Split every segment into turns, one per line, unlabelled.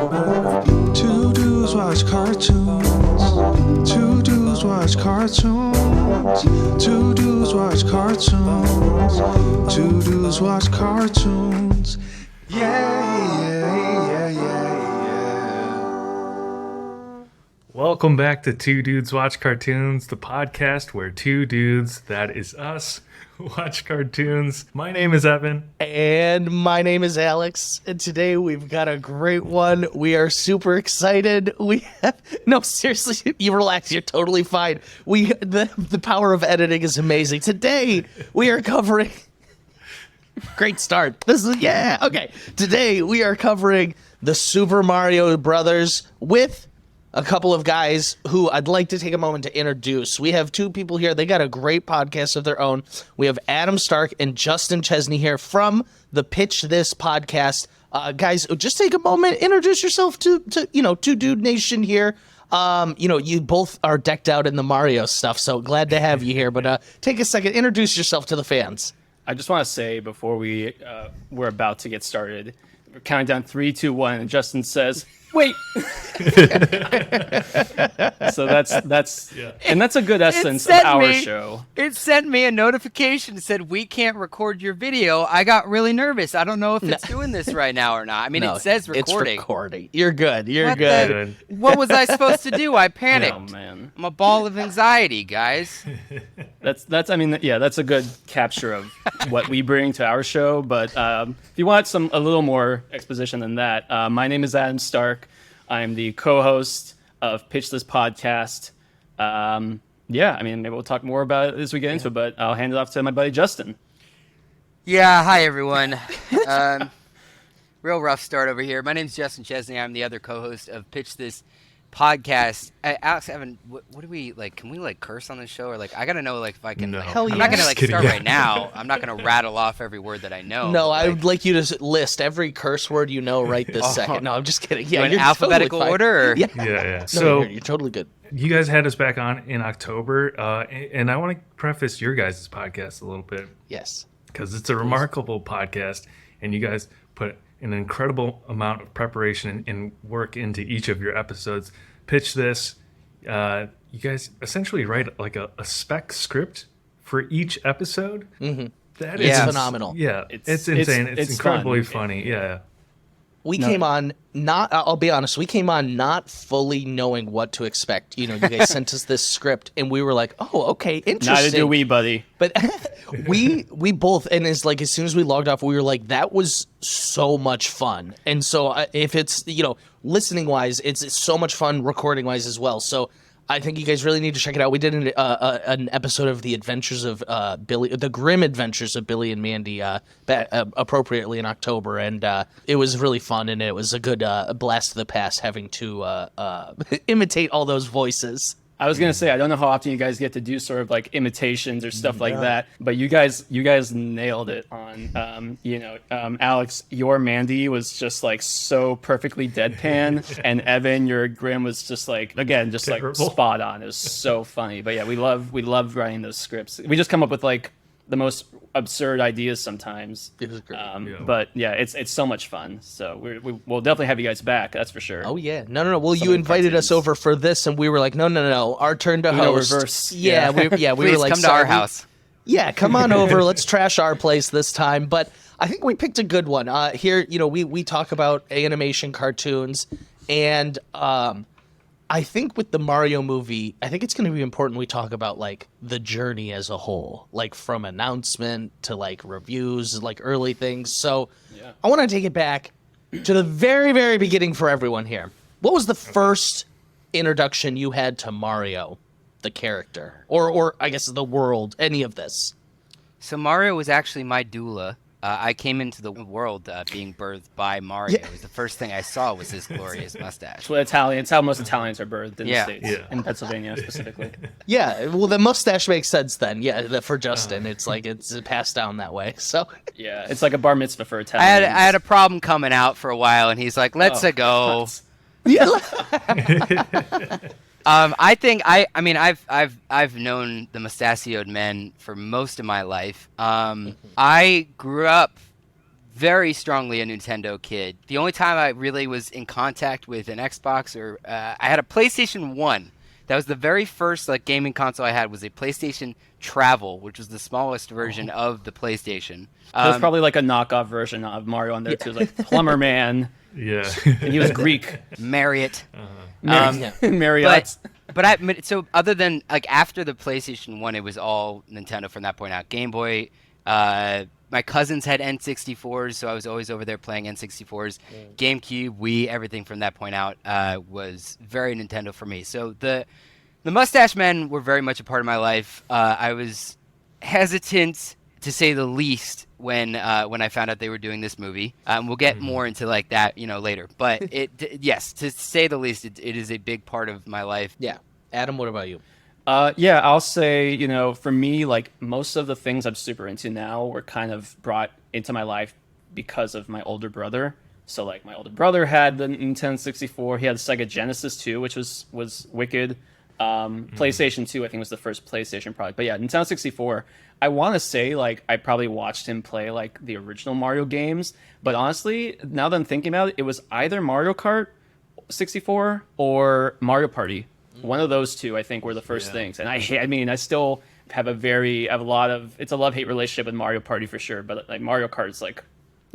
Two dudes watch cartoons. Two dudes watch cartoons. Two dudes watch cartoons. Two dudes watch cartoons. Yeah.
Welcome back to Two Dudes Watch Cartoons, the podcast where two dudes, that is us, watch cartoons. My name is Evan.
And my name is Alex. And today we've got a great one. We are super excited. No, seriously, you relax. You're totally fine. The power of editing is amazing. Today we are covering. Great start. Okay. Today we are covering the Super Mario Brothers with a couple of guys who I'd like to take a moment to introduce. We have two people here. They got a great podcast of their own. We have Adam Stark and Justin Chesney here from the Pitch This podcast. Guys, just take a moment, introduce yourself to Two Dude Nation here. You both are decked out in the Mario stuff, so glad to have you here. But take a second, introduce yourself to the fans.
I just want to say before we're about to get started, we're counting down 3, 2, 1, and Justin says, "Wait." So that's
Yeah.
and that's a good essence of our show.
It sent me a notification that said we can't record your video. I got really nervous. I don't know if it's doing this right now or not. I mean,
No,
it says recording.
It's recording. You're good. You're
What
good.
What was I supposed to do? I panicked.
Oh man,
I'm a ball of anxiety, guys.
that's a good capture of what we bring to our show. But if you want a little more exposition than that, my name is Adam Stark. I'm the co-host of Pitch This podcast. Maybe we'll talk more about it as we get into it, but I'll hand it off to my buddy Justin.
Yeah, hi everyone. Real rough start over here. My name's Justin Chesney. I'm the other co-host of Pitch This podcast. Alex, Evan, what do we like? Can we curse on this show, or I gotta know if I can?
No.
Hell
I'm not
yeah.
gonna
Just kidding,
start
yeah.
right now. I'm not gonna rattle off every word that I know.
No,
but,
I would like you to list every curse word you know right this second. No, I'm just kidding. Yeah,
in
you're
alphabetical
totally fine.
order. Or?
Yeah.
Yeah.
No,
So
you're totally good.
you guys had us back on in October, and I want to preface your guys' podcast a little bit
Yes.
because it's a remarkable podcast, and you guys put an incredible amount of preparation and work into each of your episodes. Pitch This. You guys essentially write a spec script for each episode.
Mm-hmm.
That
It's
is
phenomenal.
Yeah,
It's
insane. It's incredibly
fun.
funny. Yeah.
We came on I'll be honest, we came on not fully knowing what to expect. You guys sent us this script and we were like, oh, okay, interesting.
Neither do we, buddy.
But we both, and it's as soon as we logged off, we were like, that was so much fun. And so if it's, listening wise, it's so much fun recording wise as well. So I think you guys really need to check it out. We did an episode of the Adventures of the Grim Adventures of Billy and Mandy, appropriately in October, and it was really fun, and it was a good blast to the past having to imitate all those voices.
I was gonna say I don't know how often you guys get to do sort of imitations or stuff like that, but you guys nailed it on. Alex, your Mandy was just so perfectly deadpan, and Evan, your Grim was just
Terrible.
spot on. It was so funny. But yeah, we love writing those scripts. We just come up with the most absurd ideas sometimes.
It was great.
But yeah, it's so much fun. So we'll definitely have you guys back. That's for sure.
Oh yeah, no. Well, you
Some
invited us
cartoons.
over for this, and we were like, no, our turn to
Uno
host.
reverse.
Yeah, we
Please
were like,
come to our
sorry,
house.
Yeah, come on over. Let's trash our place this time. But I think we picked a good one. Here, we talk about animation cartoons, and I think with the Mario movie, I think it's going to be important we talk about the journey as a whole, from announcement to reviews, early things. So
Yeah.
I want to take it back to the very, very beginning for everyone here. What was the first introduction you had to Mario, the character, or I guess the world, any of this?
So Mario was actually my doula. I came into the world being birthed by Mario.
Yeah.
It was the first thing I saw was his glorious mustache.
Well, It's how most Italians are birthed in
Yeah.
the States,
Yeah.
in Pennsylvania specifically.
Yeah, well, the mustache makes sense then. Yeah, for Justin, it's it's passed down that way. So
Yeah, it's like a bar mitzvah for
I
Italians.
had a problem coming out for a while, and he's like, "Let's go."
yeah,
I've known the mustachioed men for most of my life. I grew up very strongly a Nintendo kid. The only time I really was in contact with an Xbox or I had a PlayStation 1. That was the very first like gaming console I had was a PlayStation Travel, which was the smallest version of the PlayStation.
There's probably like a knockoff version of Mario on there too, like Plumber Man,
Yeah.
and he was Greek.
Marriott.
Marriott.
So other than like after the PlayStation 1, it was all Nintendo from that point out. Game Boy, my cousins had N64s, so I was always over there playing N64s. GameCube, Wii, everything from that point out was very Nintendo for me. So the Mustache Men were very much a part of my life. I was hesitant, to say the least, when I found out they were doing this movie. We'll get more into like that, later. But yes, to say the least, it is a big part of my life.
Yeah. Adam, what about you?
Yeah, I'll say, for me, like most of the things I'm super into now were kind of brought into my life because of my older brother. So like my older brother had the Nintendo 64. He had the Sega Genesis too, which was wicked. PlayStation 2, I think, was the first PlayStation product. But yeah, Nintendo 64, I want to say like I probably watched him play like the original Mario games. But honestly, now that I'm thinking about it, it was either Mario Kart 64 or Mario Party. One of those two, I think, were the first things. And I still have a lot of, it's a love-hate relationship with Mario Party for sure. But like Mario Kart's like,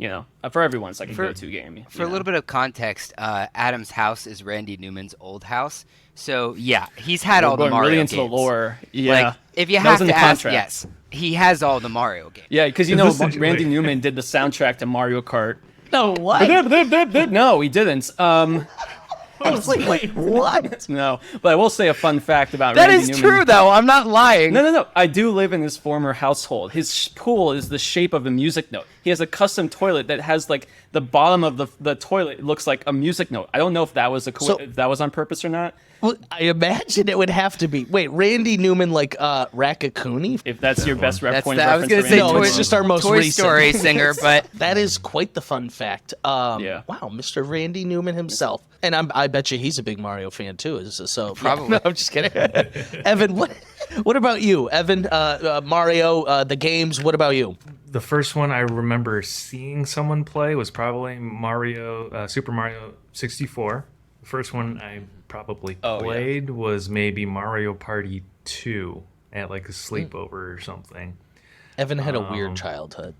for everyone, it's like a go-to game.
For a little bit of context, Adam's house is Randy Newman's old house. So yeah, he's had all the Mario
really
games.
into the lore. Yeah,
like, if you
that
have
was in
to
the
ask,
contract.
yes, he has all the Mario games.
Yeah, because Randy Newman did the soundtrack to Mario Kart.
No, what?
No, he didn't.
I was like, wait, what?
No, but I will say a fun fact about
That
Randy
is
Newman.
true, though. I'm not lying.
No. I do live in his former household. His pool is the shape of a music note. He has a custom toilet that has like the bottom of the toilet looks like a music note. I don't know if that was if that was on purpose or not.
Well, I imagine it would have to be. Wait, Randy Newman like Raccacoonie?
If that's your best point of
I was
reference
gonna
for
say
Randy
No,
Toy,
it's just our most
Toy
recent.
Story singer, but
That is quite the fun fact.
Yeah.
Wow, Mr. Randy Newman himself. And I bet you he's a big Mario fan too. So
Probably.
No, I'm just kidding. Evan, what about you? Evan, Mario, the games, what about you?
The first one I remember seeing someone play was probably Super Mario 64. The first one I probably played was maybe Mario Party 2 at like a sleepover or something.
Evan had a weird childhood.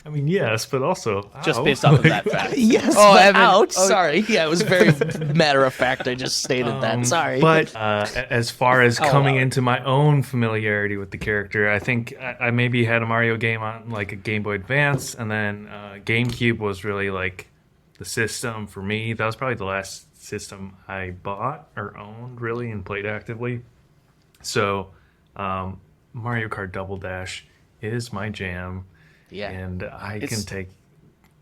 I mean, yes, but also
Just based off of that fact.
Yes,
Oh,
but
Evan.
ouch.
Oh.
Sorry. Yeah, it was very matter of fact. I just stated that. Sorry.
But as far as coming into my own familiarity with the character, I think I maybe had a Mario game on like a Game Boy Advance, and then GameCube was really like the system for me. That was probably the last system I bought or owned really and played actively. So Mario Kart Double Dash is my jam.
Yeah.
And I can take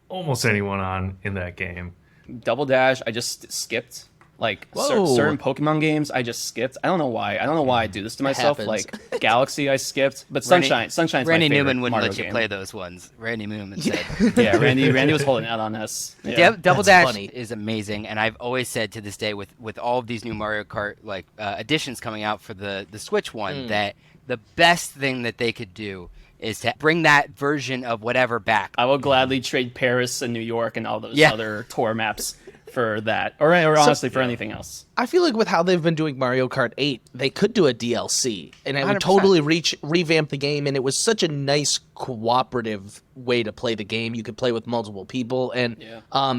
almost anyone on in that game.
Double Dash, I just skipped. Like
Whoa.
certain Pokemon games, I just skipped. I don't know why. I don't know why I do this to myself.
happens.
Like Galaxy, I skipped. But
Randy-
Sunshine's my
Randy
favorite
Newman wouldn't
Mario
let you
game.
play those ones. Randy Newman said.
Yeah, Randy was holding out on us. Yeah.
Double
That's
Dash
funny.
is amazing, and I've always said to this day, with all of these new Mario Kart like additions coming out for the Switch one, that the best thing that they could do is to bring that version of whatever back.
I will gladly trade Paris and New York and all those
Yeah.
other tour maps for that, or honestly for anything else.
I feel like with how they've been doing Mario Kart 8, they could do a DLC, and it would
100%.
totally revamp the game, and it was such a nice cooperative way to play the game. You could play with multiple people, and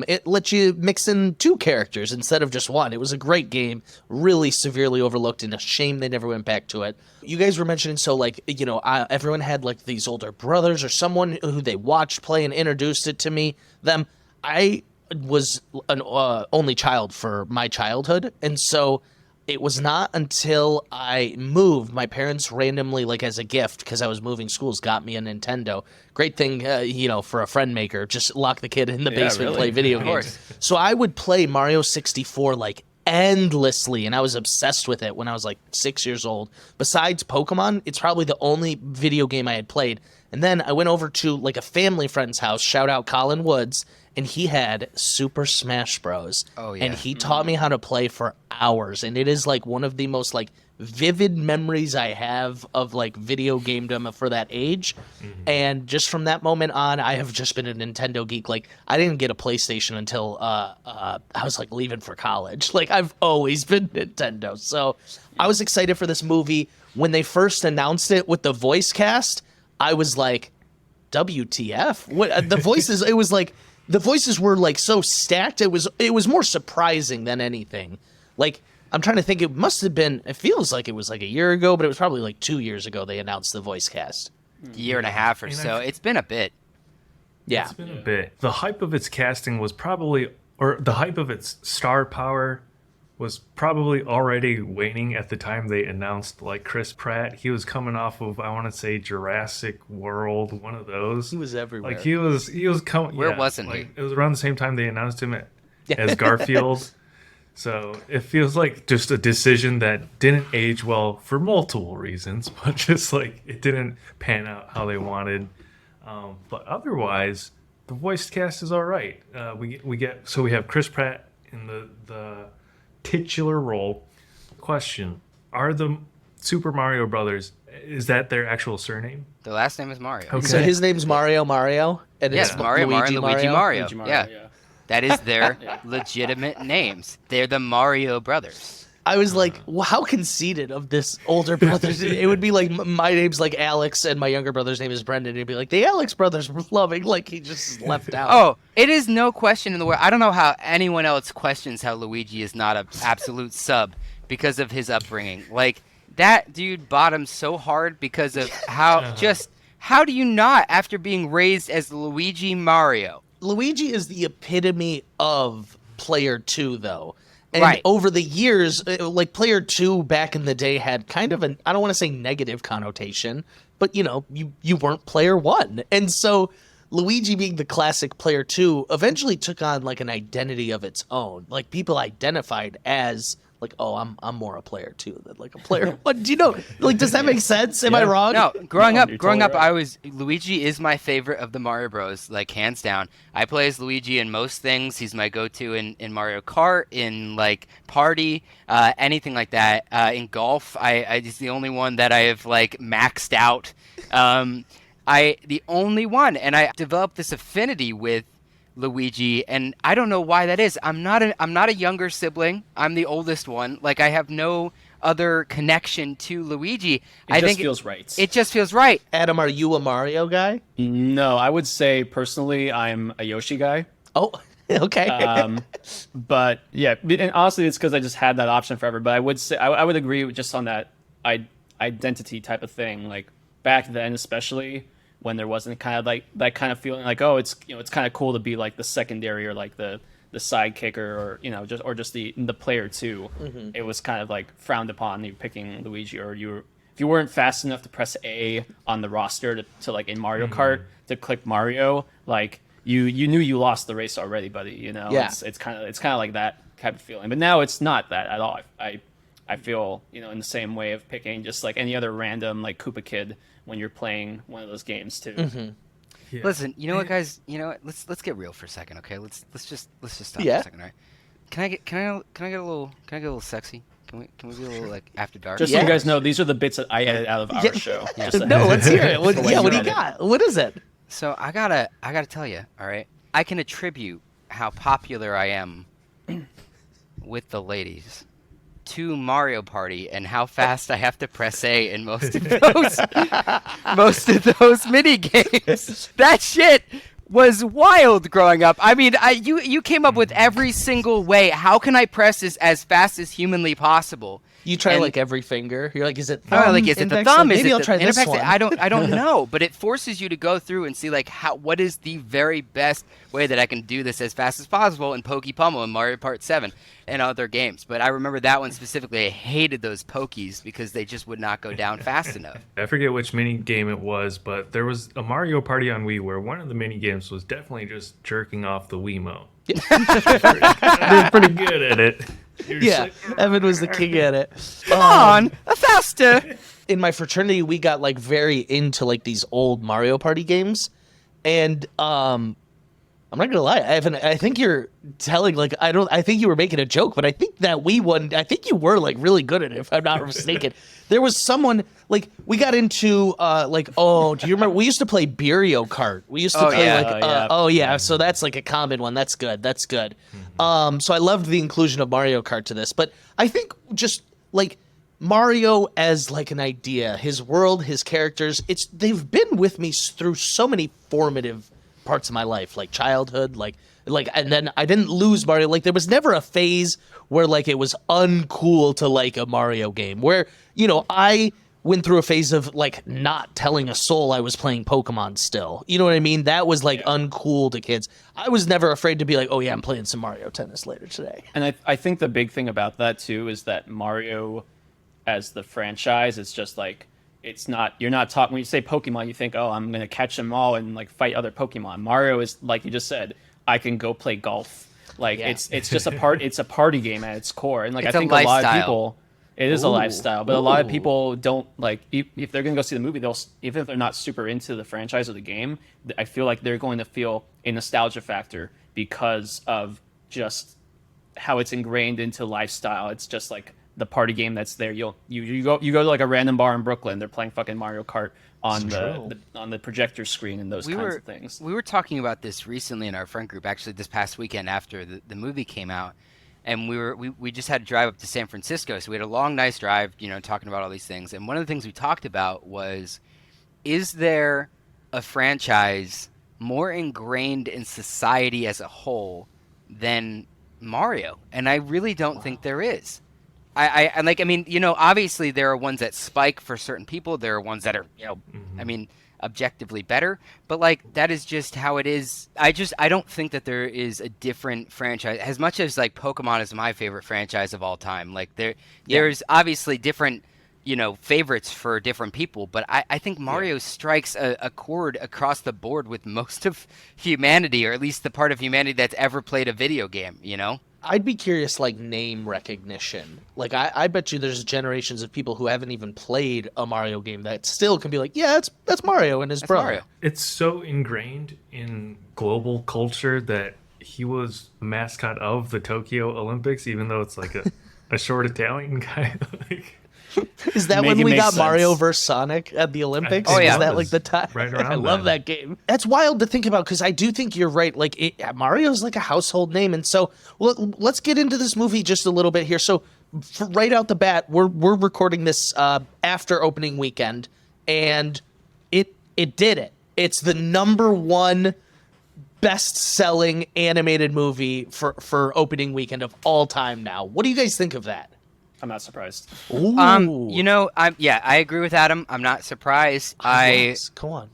it let you mix in two characters instead of just one. It was a great game, really severely overlooked, and a shame they never went back to it. You guys were mentioning, so like, everyone had like these older brothers or someone who they watched play and introduced it to them. I was an only child for my childhood, and so it was not until I moved, my parents randomly, like as a gift, because I was moving schools, got me a Nintendo. Great thing, for a friend maker. Just lock the kid in the basement,
really.
play video
Of
games.
course.
So I would play Mario 64 like endlessly, and I was obsessed with it when I was like 6 years old. Besides Pokemon, it's probably the only video game I had played. And then I went over to like a family friend's house, shout out Colin Woods, and he had Super Smash Bros.
Oh, yeah.
And he taught me how to play for hours, and it is like one of the most like vivid memories I have of like video gamedom for that age. And just from that moment on, I have just been a Nintendo geek. Like, I didn't get a PlayStation until I was like leaving for college. Like, I've always been Nintendo. So I was excited for this movie. When they first announced it with the voice cast, I was like, WTF? What the voices? It was like the voices were like so stacked. It was more surprising than anything. Like, I'm trying to think. It must have been. It feels like it was like a year ago, but it was probably like 2 years ago they announced the voice cast.
Year and a half or so. It's been a bit.
Yeah,
It's been a bit. The hype of its casting was probably, or the hype of its star power was probably already waning at the time they announced like Chris Pratt. He was coming off of, I want to say, Jurassic World, one of those.
he was everywhere.
Like he was coming.
Where wasn't he?
It was around the same time they announced him as Garfield. So it feels like just a decision that didn't age well for multiple reasons, but just like it didn't pan out how they wanted. But otherwise, the voice cast is all right. We have Chris Pratt in the titular role. Question: are the Super Mario Brothers, is that their actual surname?
The last name is Mario.
Okay.
So his name's Mario, and
Yes,
it's
Mario,
Luigi,
and Luigi Mario.
Luigi Mario,
Yeah. That is their legitimate names. They're the Mario Brothers.
I was like, well, how conceited of this older brother. It would be like, my name's like Alex, and my younger brother's name is Brendan. It'd be like, the Alex brothers were loving, like he just left out.
Oh, it is no question in the world. I don't know how anyone else questions how Luigi is not an absolute sub because of his upbringing. Like, that dude bottomed so hard because of how how do you not, after being raised as Luigi Mario?
Luigi is the epitome of Player 2, though. And
Right.
over the years, like Player 2 back in the day had kind of an, I don't want to say negative connotation, but you know, you weren't Player 1. And so Luigi being the classic Player 2 eventually took on like an identity of its own. Like people identified as like, oh, I'm more a Player 2 than like a Player 1. Do you know, like, does that make sense? Am I wrong?
No, growing
No,
up,
you're totally right.
Luigi is my favorite of the Mario Bros. Like, hands down. I play as Luigi in most things. He's my go-to in Mario Kart, in like Party, anything like that. In golf, he's the only one that I have like maxed out. The only one, and I developed this affinity with Luigi, and I don't know why that is. I'm not a younger sibling. I'm the oldest one. Like, I have no other connection to Luigi.
It just feels right.
It just feels right.
Adam, are you a Mario guy?
No, I would say personally, I'm a Yoshi guy.
Oh, okay.
But yeah, and honestly, it's because I just had that option forever. But I would say I would agree with just on that identity type of thing. Like back then, especially when there wasn't kind of like that kind of feeling like, oh, it's it's kind of cool to be like the secondary or like the sidekicker or just the Player 2.
Mm-hmm.
It was kind of like frowned upon you picking Luigi, or if you weren't fast enough to press A on the roster to like in Mario Kart to click Mario, like you knew you lost the race already, buddy.
Yeah.
It's kind of like that type of feeling. But now it's not that at all. I feel in the same way of picking just like any other random like Koopa Kid when you're playing one of those games too.
Mm-hmm.
Yeah.
Listen, you know what, guys? You know what? Let's get real for a second, okay? Let's just stop
Yeah.
for a second, all right? Can I get a little sexy? Can we be a little like after dark?
Just so you guys know, these are the bits that I edit out of our show.
Yeah.
Just
No, let's hear it. What
For
do you
edit.
got? What is it?
So I gotta tell you, all right? I can attribute how popular I am with the ladies to Mario Party and how fast I have to press A in most of those mini games. That shit was wild growing up. I mean, you came up with every single way. How can I press this as fast as humanly possible?
You try
And-
like every finger. You're like, is it
Oh,
thumb?
like, is it the
index?
thumb?
Maybe
is it
I'll
the
try this
index?
one.
I don't know, but it forces you to go through and see like what is the very best way that I can do this as fast as possible in Pokey Pummel and Mario Part 7 and other games. But I remember that one specifically. I hated those pokies because they just would not go down fast enough.
I forget which mini game it was, but there was a Mario Party on Wii where one of the mini games was definitely just jerking off the Wiimote. They're pretty good at it. You're just
Yeah,
like,
Evan was the king at it.
Come on, faster!
In my fraternity, we got like very into like these old Mario Party games, and I'm not gonna lie. I think you're telling like I think you were making a joke, but I think that we won. I think you were like really good at it, if I'm not mistaken. There was someone like we got into do you remember we used to play Mario Kart? We used to play So that's like a common one. That's good. That's good. So I loved the inclusion of Mario Kart to this, but I think just like Mario as like an idea, his world, his characters, they've been with me through so many formative parts of my life, like childhood, and then I didn't lose Mario. Like there was never a phase where like it was uncool to like a Mario game, where, you know, I went through a phase of like not telling a soul I was playing Pokemon still. You know what I mean? That was like uncool to kids. I was never afraid to be like, oh yeah, I'm playing some Mario Tennis later today.
And I think the big thing about that too is that Mario as the franchise, it's just like, you're not talking, when you say Pokemon, you think, oh, I'm going to catch them all and like fight other Pokemon. Mario is, like you just said, I can go play golf. Like it's just it's a party game at its core. And like,
It's
I think
a
a lot of
lifestyle.
people, it is a lifestyle, but a lot of people don't like, if they're going to go see the movie, even if they're not super into the franchise or the game, I feel like they're going to feel a nostalgia factor because of just how it's ingrained into lifestyle. It's just like the party game that's there. You go to like a random bar in Brooklyn, they're playing fucking Mario Kart on the projector screen and those kinds of things.
We were talking about this recently in our friend group, actually this past weekend after the movie came out, and we just had to drive up to San Francisco, so we had a long, nice drive, you know, talking about all these things. And one of the things we talked about was, is there a franchise more ingrained in society as a whole than Mario? And I really don't think there is. I mean, you know, obviously there are ones that spike for certain people. There are ones that are, you know, I mean, objectively better, but like that is just how it is. I don't think that there is a different franchise, as much as like Pokemon is my favorite franchise of all time. Like there's obviously different, you know, favorites for different people, but I think Mario strikes a chord across the board with most of humanity, or at least the part of humanity that's ever played a video game, you know?
I'd be curious, like, name recognition. Like, I bet you there's generations of people who haven't even played a Mario game that still can be like, yeah, that's Mario and his brother.
Mario.
It's so ingrained in global culture that he was a mascot of the Tokyo Olympics, even though it's like a short Italian guy. Like,
is that when we got Mario vs. Sonic at the Olympics?
Oh, yeah.
Is that like the time?
Right around
I love that game. That's wild to think about, because I do think you're right. Like Mario's like a household name. And so let's get into this movie just a little bit here. So right out the bat, we're recording this after opening weekend, and it did it. It's the #1 best-selling animated movie for opening weekend of all time now. What do you guys think of that?
I'm not surprised.
Ooh.
You know, I agree with Adam. I'm not surprised.
Go on.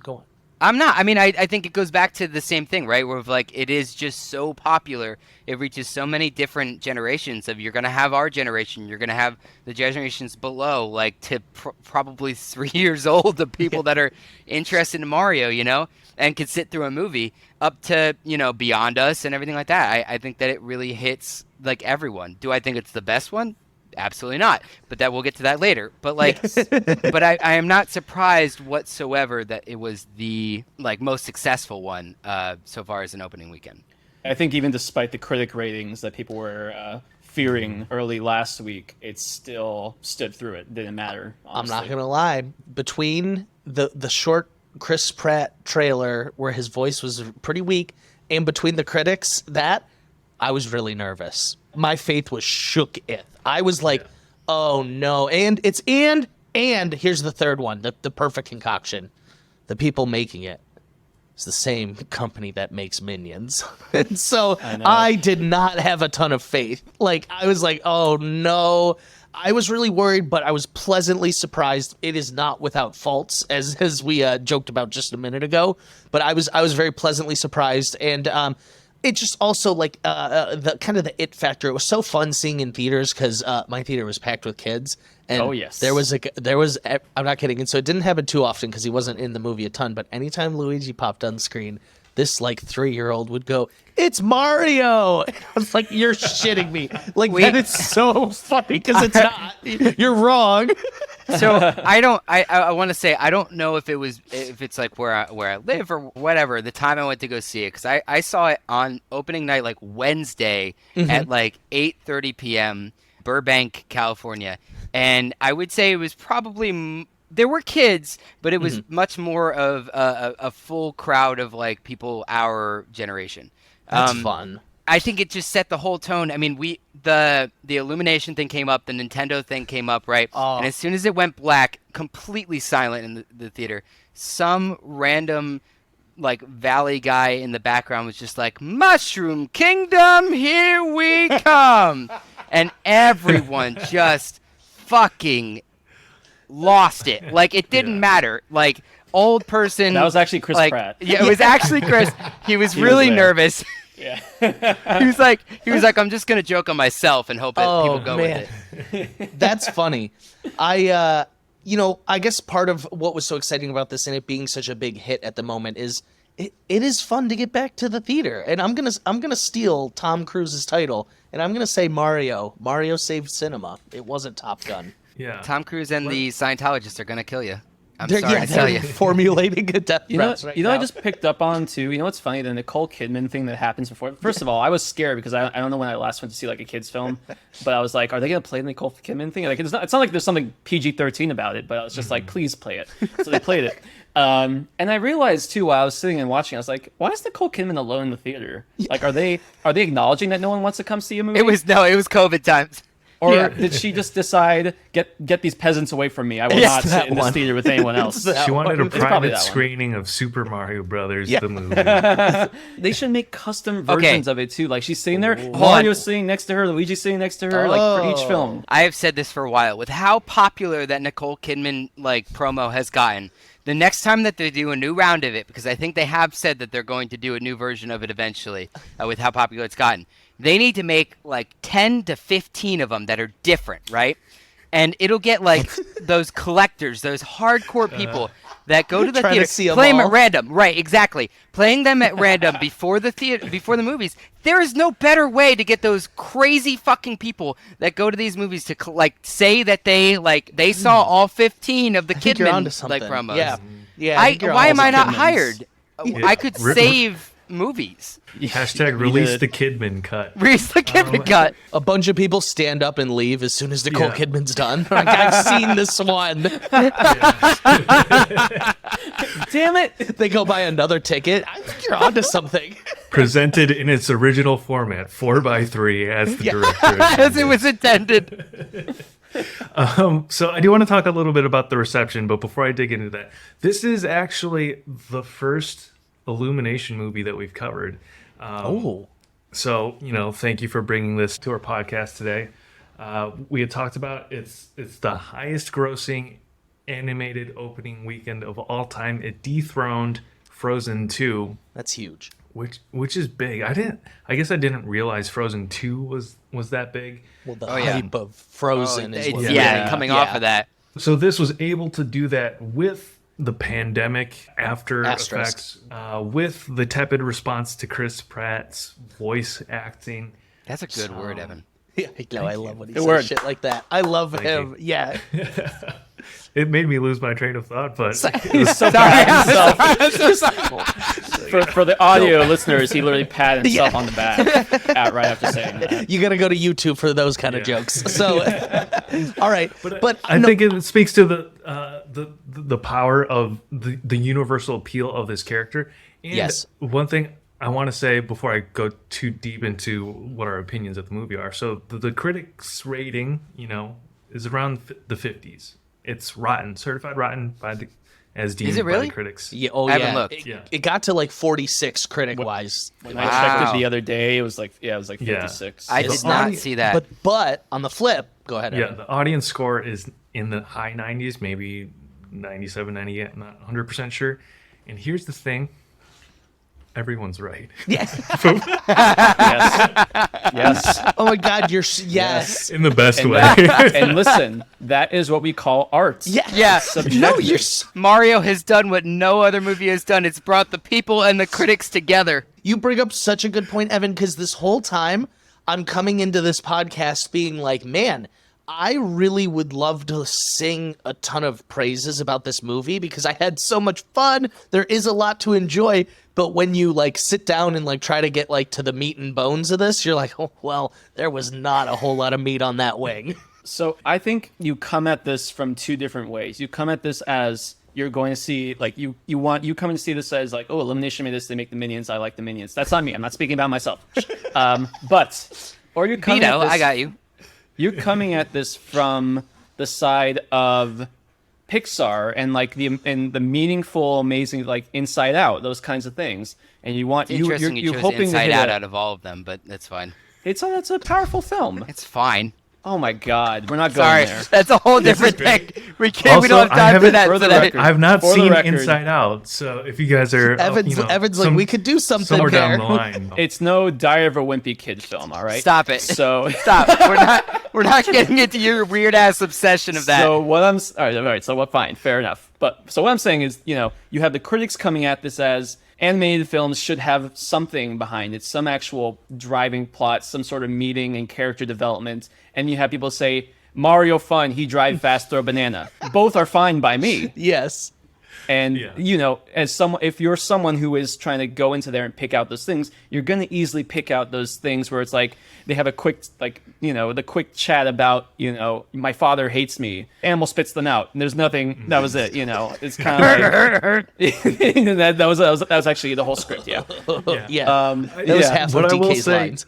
I'm not. I mean, I think it goes back to the same thing, right? Where like it is just so popular. It reaches so many different generations. You're going to have our generation. You're going to have the generations below, like to probably 3 years old, the people that are interested in Mario, you know, and could sit through a movie, up to, you know, beyond us and everything like that. I think that it really hits like everyone. Do I think it's the best one? Absolutely not. But we'll get to that later. But like, but I am not surprised whatsoever that it was the like most successful one so far as an opening weekend.
I think even despite the critic ratings that people were fearing early last week, it still stood through it. Didn't matter. Honestly.
I'm not gonna lie. Between the short Chris Pratt trailer where his voice was pretty weak, and between the critics, I was really nervous. My faith was shooketh. I was like, oh no. And here's the third one, the perfect concoction. The people making it is the same company that makes Minions. And so I did not have a ton of faith. Like, I was like, oh no. I was really worried, but I was pleasantly surprised. It is not without faults, as we joked about just a minute ago. But I was very pleasantly surprised, and it just also like the kind of the it factor. It was so fun seeing in theaters because my theater was packed with kids. And
oh yes,
there was I'm not kidding. And so it didn't happen too often because he wasn't in the movie a ton. But anytime Luigi popped on screen, this like 3-year-old would go, "It's Mario!" And I was like, "You're shitting me!" Like that is so funny because it's not. You're wrong.
So I want to say I don't know if it's like where I live or whatever. The time I went to go see it, because I saw it on opening night, like Wednesday at like 8:30 p.m. Burbank, California, and I would say it was probably there were kids, but it was much more of a full crowd of like people our generation.
That's fun.
I think it just set the whole tone. I mean, the Illumination thing came up, the Nintendo thing came up, right?
Oh.
And as soon as it went black, completely silent in the theater, some random like valley guy in the background was just like, "Mushroom Kingdom, here we come," and everyone just fucking lost it. Like it didn't matter. Like old person.
That was actually Chris
like,
Pratt.
Yeah, it was actually Chris. He was really nervous.
Yeah.
he was like, I'm just gonna joke on myself and hope that people go with it.
That's funny. I guess part of what was so exciting about this and it being such a big hit at the moment is it is fun to get back to the theater. And I'm gonna steal Tom Cruise's title and I'm gonna say Mario. Mario saved cinema. It wasn't Top Gun.
Yeah.
Tom Cruise and the Scientologists are gonna kill you. I'm
They're
sorry to tell you.
formulating a death
You know,
threats right
you know, I
now.
just picked up on too. You know what's funny? The Nicole Kidman thing that happens before. First of all, I was scared because I don't know when I last went to see like a kids film, but I was like, are they gonna play the Nicole Kidman thing? Like, it's not like there's something PG-13 about it, but I was just like, please play it. So they played it, and I realized too while I was sitting and watching, I was like, why is Nicole Kidman alone in the theater? Like, are they acknowledging that no one wants to come see a movie?
It was COVID times.
Or did she just decide, get these peasants away from me? I will not sit in this theater with anyone else.
She wanted a
It's probably
private
that one.
screening of Super Mario Brothers,
Yeah.
the movie.
They should make custom
Okay.
versions of it too. Like she's sitting there, Mario's sitting next to her, Luigi's sitting next to her, like for each film.
I have said this for a while. With how popular that Nicole Kidman like promo has gotten, the next time that they do a new round of it, because I think they have said that they're going to do a new version of it eventually, with how popular it's gotten, they need to make like 10 to 15 of them that are different, right? And it'll get like those collectors, those hardcore people that go to the
Trying to
theater,
see 'em
play them
all.
at random, right? Exactly, playing them at random before the movies. There is no better way to get those crazy fucking people that go to these movies to like say that they saw all 15 of the
I think you're onto
Kidman
something.
like promos.
Yeah. I think you're
Why
onto
am I not
Kidmans.
hired? I could save movies.
Hashtag release the Kidman cut.
Reese the Kidman cut.
A bunch of people stand up and leave as soon as Nicole
Yeah.
Kidman's done. Like, I've seen this one.
Damn it!
They go buy another ticket. I think you're onto something.
Presented in its original format, 4x3, as the director.
As it was intended.
So I do want to talk a little bit about the reception, but before I dig into that, this is actually the first Illumination movie that we've covered. So, thank you for bringing this to our podcast today. We had talked about it's the highest grossing animated opening weekend of all time. It dethroned Frozen 2,
That's huge.
which is big. I guess I didn't realize Frozen 2 was that big.
Well, the
yeah.
hype of Frozen is what
Coming off of that.
So this was able to do that with the pandemic after
Asterisk.
effects, with the tepid response to Chris Pratt's voice acting.
That's a good word, Evan.
Yeah, I love when he
Good
says
word.
shit like that. I love him.
you.
Yeah.
It made me lose my train of thought, but
He's so proud of himself. For the audio listeners, he literally patted himself on the back right after saying that.
You got to go to YouTube for those kind of jokes. So, all right. But
I think it speaks to the power of the universal appeal of this character. And
Yes.
one thing I want to say before I go too deep into what our opinions of the movie are. So the critics rating, is around the 50s. It's rotten, certified rotten as deemed
it really?
by the critics.
yeah,
I haven't looked.
It got to like 46 critic wise.
When I checked it the other day, it was like 56.
I did not
audience-
see that.
But on the flip, go ahead.
Yeah,
Evan.
the audience score is in the high 90s, maybe 97, 98, I'm not 100% sure. And here's the thing. Everyone's right.
Yes.
Oh my God, yes.
In the best
And,
way.
and listen, that is what we call art.
Yeah.
No, you're
Mario has done what no other movie has done. It's brought the people and the critics together.
You bring up such a good point, Evan, because this whole time I'm coming into this podcast being like, man, I really would love to sing a ton of praises about this movie because I had so much fun. There is a lot to enjoy, but when you like sit down and like try to get like to the meat and bones of this, you're like, oh well, there was not a whole lot of meat on that wing.
So I think you come at this from two different ways. You come at this as you're going to see, like, you come and see this as like, oh, Illumination made this, they make the Minions, I like the Minions. That's on me. I'm not speaking about myself. Or you're coming
Vito,
at this,
I got you.
You're coming at this from the side of Pixar and like the meaningful, amazing, like Inside Out, those kinds of things. And you want
It's interesting you
you're
chose
hoping
Inside
to hit
Out of all of them, but that's fine.
it's a powerful film.
It's fine.
Oh my God, we're not going
Sorry,
there.
that's a whole different thing. We can't. We
Also,
don't have
I
time for
haven't-
that
for the
today.
record.
I've not
For the
seen
record.
Inside Out, so if you guys are
Evan's like, we could do something
somewhere down
there.
the line.
It's no Diary of a Wimpy Kid film, all right?
Stop it.
So
Stop. We're not getting into your weird ass obsession of that.
So what I'm all right. So what? Fine, fair enough. But so what I'm saying is, you have the critics coming at this as animated films should have something behind it, some actual driving plot, some sort of meaning and character development, and you have people say Mario fun, he drive fast, throw banana. Both are fine by me.
Yes.
And
Yeah.
if you're someone who is trying to go into there and pick out those things, you're going to easily pick out those things where it's like they have a quick the quick chat about, my father hates me. Animal spits them out. And there's nothing. That was it. It's kind of like that was actually the whole script. Yeah.
Yeah. That was half
What
of
I will
DK's
say-
lines.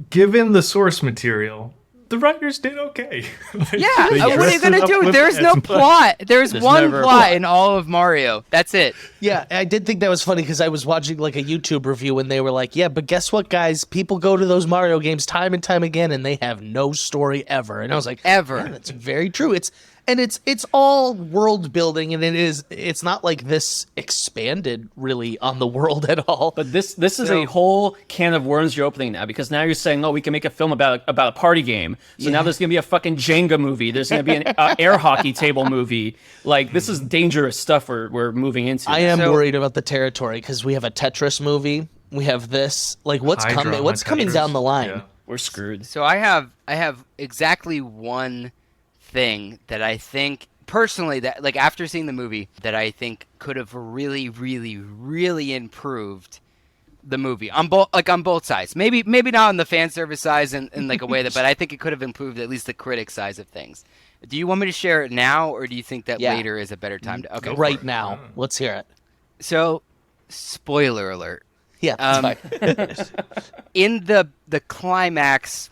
Given the source material, the writers did okay.
Yeah,
They
what are you
dressed
gonna
it up
do?
with
There's
as
no
much-
plot. There's one
never a
plot
plot.
in all of Mario. That's it.
Yeah, I did think that was funny because I was watching like a YouTube review and they were like, yeah, but guess what, guys? People go to those Mario games time and time again and they have no story ever. And I was like,
Ever.
Yeah, that's very true. It's all world building and it's not like this expanded really on the world at all.
But this is a whole can of worms you're opening now, because now you're saying, oh, we can make a film about a party game. So now there's gonna be a fucking Jenga movie. There's gonna be an air hockey table movie. Like, this is dangerous stuff we're moving into.
I am
So-
worried about the territory because we have a Tetris movie. We have this. Like, what's
Hydra
coming?
on
What's coming
Tetris.
down the line?
Yeah.
We're screwed.
So I have exactly one thing that I think personally, that like after seeing the movie, that I think could have really, really, really improved the movie on both sides. Maybe not on the fan service side in like a way that, but I think it could have improved at least the critic side of things. Do you want me to share it now, or do you think that
Yeah.
later is a better time to? Okay.
Right now, let's hear it.
So, spoiler alert.
Yeah, that's fine.
In the climax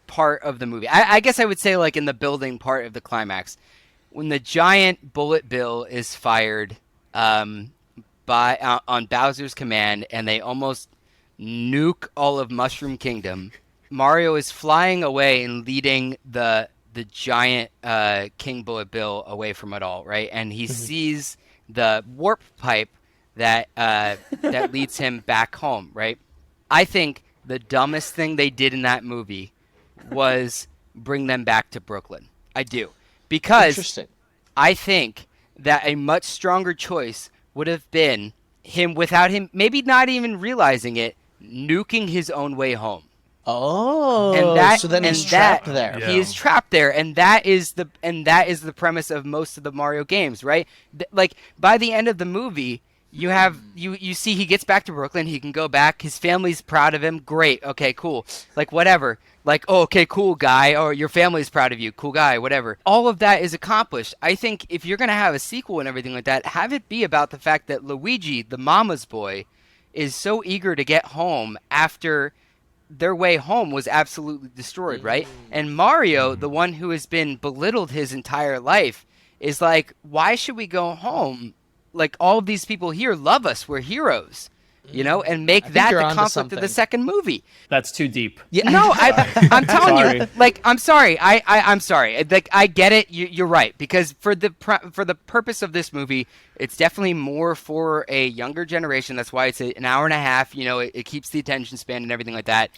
part of the movie, I guess I would say like in the building part of the climax, when the giant bullet bill is fired on Bowser's command and they almost nuke all of Mushroom Kingdom, Mario is flying away and leading the giant King Bullet Bill away from it all, right? And he sees the warp pipe that leads him back home, right? I think the dumbest thing they did in that movie was bring them back to Brooklyn. I do. Because
Interesting.
I think that a much stronger choice would have been him, without him maybe not even realizing it, nuking his own way home.
Oh, so then he's trapped there.
Yeah.
He is trapped there, and that is the premise of most of the Mario games, right? Like by the end of the movie, you have you see he gets back to Brooklyn, he can go back, his family's proud of him, great, okay, cool, like whatever, like, oh, okay, cool guy, or your family's proud of you, cool guy, whatever. All of that is accomplished. I think if you're gonna have a sequel and everything like that, have it be about the fact that Luigi, the mama's boy, is so eager to get home after their way home was absolutely destroyed, right? And Mario, the one who has been belittled his entire life, is like, why should we go home? Like, all of these people here love us. We're heroes, and make
think
that
you're
the
onto
conflict of the
something.
second movie.
That's too deep.
Yeah.
No, I'm telling you,
Sorry.
like, I'm sorry. I'm sorry. Like, I get it. You're right, because for the purpose of this movie, it's definitely more for a younger generation. That's why it's an hour and a half. It keeps the attention span and everything like that.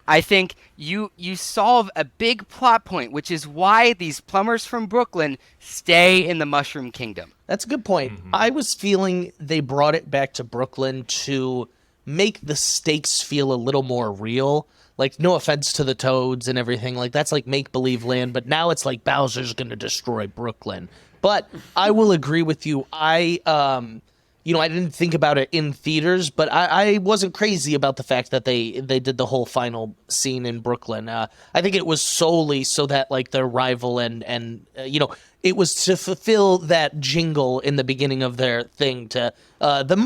I think you solve a big plot point, which is why these plumbers from Brooklyn stay in the Mushroom Kingdom.
That's a good point. I was feeling they brought it back to Brooklyn to make the stakes feel a little more real. Like, no offense to the Toads and everything, like that's like make-believe land, but now it's like Bowser's gonna destroy Brooklyn. But I will agree with you. I didn't think about it in theaters, but I wasn't crazy about the fact that they did the whole final scene in Brooklyn. I think it was solely so that like their rival and it was to fulfill that jingle in the beginning of their thing to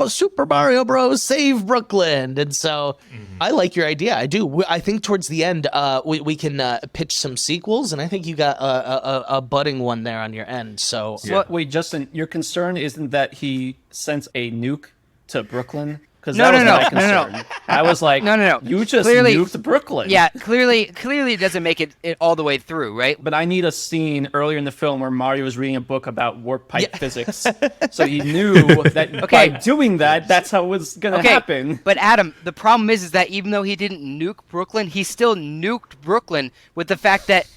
Super Mario Bros. Save Brooklyn. And so I like your idea. I do. I think towards the end we can pitch some sequels, and I think you got a budding one there on your end. So
Wait, Justin, your concern isn't that he sent a nuke to Brooklyn? Because
No,
that was
no,
my
no,
concern.
no.
I was like,
No.
You just
Clearly-
nuked Brooklyn.
Yeah, clearly it doesn't make it all the way through, right?
But I need a scene earlier in the film where Mario was reading a book about warp pipe physics. So he knew that by doing that, that's how it was going to happen.
But Adam, the problem is that even though he didn't nuke Brooklyn, he still nuked Brooklyn with the fact that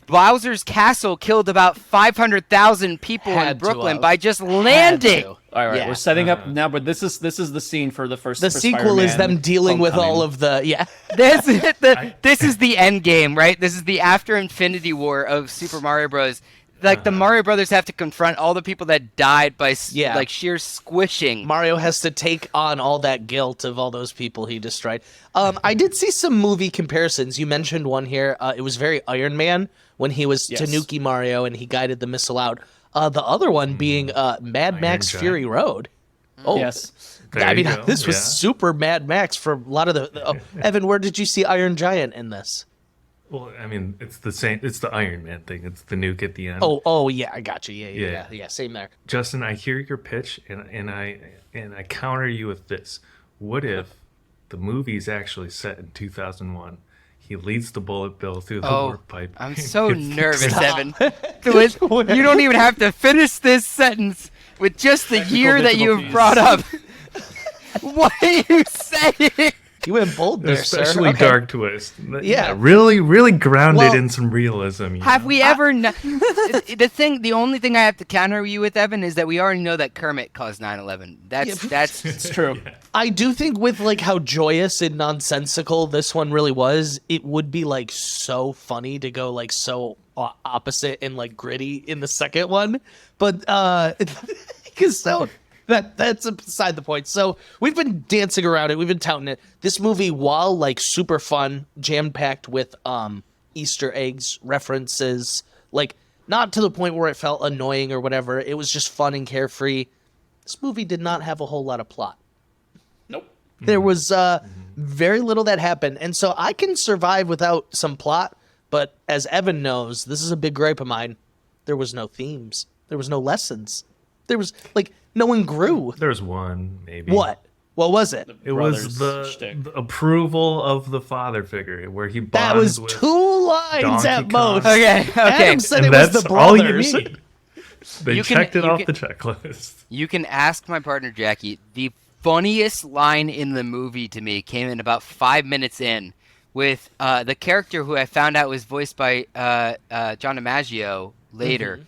Bowser's castle killed about 500,000 people in
Had to
Brooklyn
have.
by just
Had
landing.
to.
All right,
Yeah.
we're setting up now, but this is the scene for the first.
The
for
sequel is
Spider-Man
them dealing with all
Homecoming.
of the
This is the end game, right? This is the after Infinity War of Super Mario Bros. Like the Mario Brothers have to confront all the people that died by like sheer squishing.
Mario has to take on all that guilt of all those people he destroyed. I did see some movie comparisons. You mentioned one here. It was very Iron Man when he was Tanuki Mario and he guided the missile out. The other one being Mad Max
Giant.
Fury Road. Oh,
Yes.
There
I
you
mean,
go.
this was
Yeah.
super Mad Max for a lot of the. Evan, where did you see Iron Giant in this?
Well, I mean, it's the same. It's the Iron Man thing. It's the nuke at the end.
Oh, yeah, I got you. Yeah,
Yeah.
same there.
Justin, I hear your pitch, and I counter you with this. What if the movie's actually set in 2001? He leads the bullet bill through the warp pipe.
I'm so
It's-
nervous, Evan. You don't even have to finish this sentence with just the year that you have
difficulties.
brought up. What are you saying?
You went bold there,
Especially
sir. Okay.
dark twist.
Yeah.
really, really grounded
Well,
in some realism.
Have we ever? The only thing I have to counter you with, Evan, is that we already know that Kermit caused 9/11. That's
It's true.
I do think with like how joyous and nonsensical this one really was, it would be like so funny to go like so opposite and like gritty in the second one. But because that's beside the point. So we've been dancing around it. We've been touting it. This movie, while like super fun, jam packed with Easter eggs, references, like not to the point where it felt annoying or whatever. It was just fun and carefree. This movie did not have a whole lot of plot.
Nope.
There was very little that happened. And so I can survive without some plot. But as Evan knows, this is a big gripe of mine. There was no themes. There was no lessons. There was, like, no one grew.
There's one, maybe.
What? What was it?
It was
Brothers shtick.
the approval of the father figure, where he bonds
That was
with
2 lines
Donkey
at
Kong.
most.
Okay.
Adam said
and
it was
that's
the
all you
brothers.
need. They
You can-
checked it
you
off
can-
the checklist.
You can ask my partner Jackie. The funniest line in the movie to me came in about 5 minutes in, with the character who I found out was voiced by John DiMaggio later,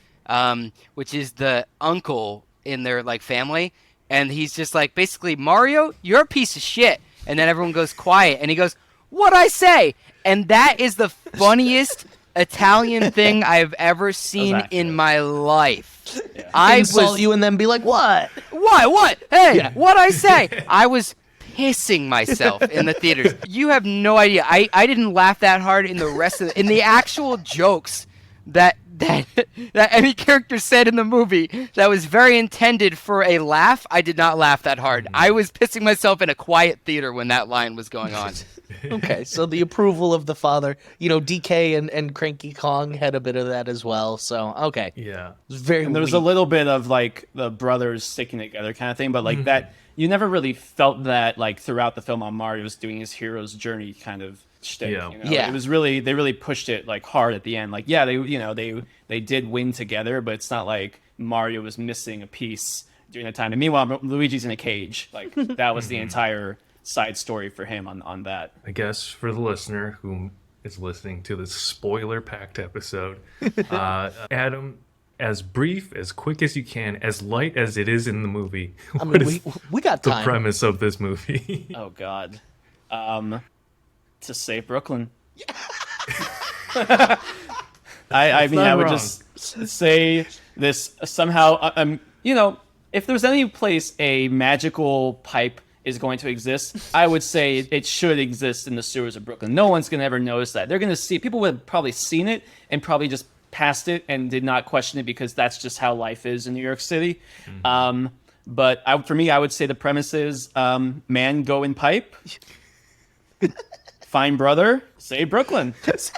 which is the uncle in their like family, and he's just like, basically, Mario, you're a piece of shit, and then everyone goes quiet, and he goes, "What'd I say?" And that is the funniest Italian thing I've ever seen in
accurate.
my life. I
Insult
was
you and then be like, what?
what? Hey,
Yeah.
what'd I say? I was pissing myself in the theaters. You have no idea. I didn't laugh that hard in the rest of in the actual jokes that any character said in the movie that was very intended for a laugh. I did not laugh that hard. I was pissing myself in a quiet theater when that line was going on.
Okay, so the approval of the father. You know, DK and Cranky Kong had a bit of that as well. So, okay.
Yeah.
It was very
And there was a little bit of like the brothers sticking together kind of thing, but like that, you never really felt that like throughout the film on Mario's doing his hero's journey kind of shtick.
Yeah.
You know?
Yeah.
It was really, they really pushed it like hard at the end. Like, yeah, they did win together, but it's not like Mario was missing a piece during that time. And meanwhile, Luigi's in a cage. Like that was the entire side story for him on that.
I guess for the listener who is listening to this spoiler-packed episode, Adam as brief, as quick as you can, as light as it is in the movie.
I
What
mean,
is
we got
the
time.
premise of this movie?
Oh God. To save Brooklyn. I mean,
not
I would
wrong.
just say this somehow. If there's any place a magical pipe is going to exist, I would say it should exist in the sewers of Brooklyn. No one's gonna ever notice that. They're gonna see people would have probably seen it and probably just passed it and did not question it because that's just how life is in New York City. But for me, I would say the premise is man go in pipe, find brother, save Brooklyn. That's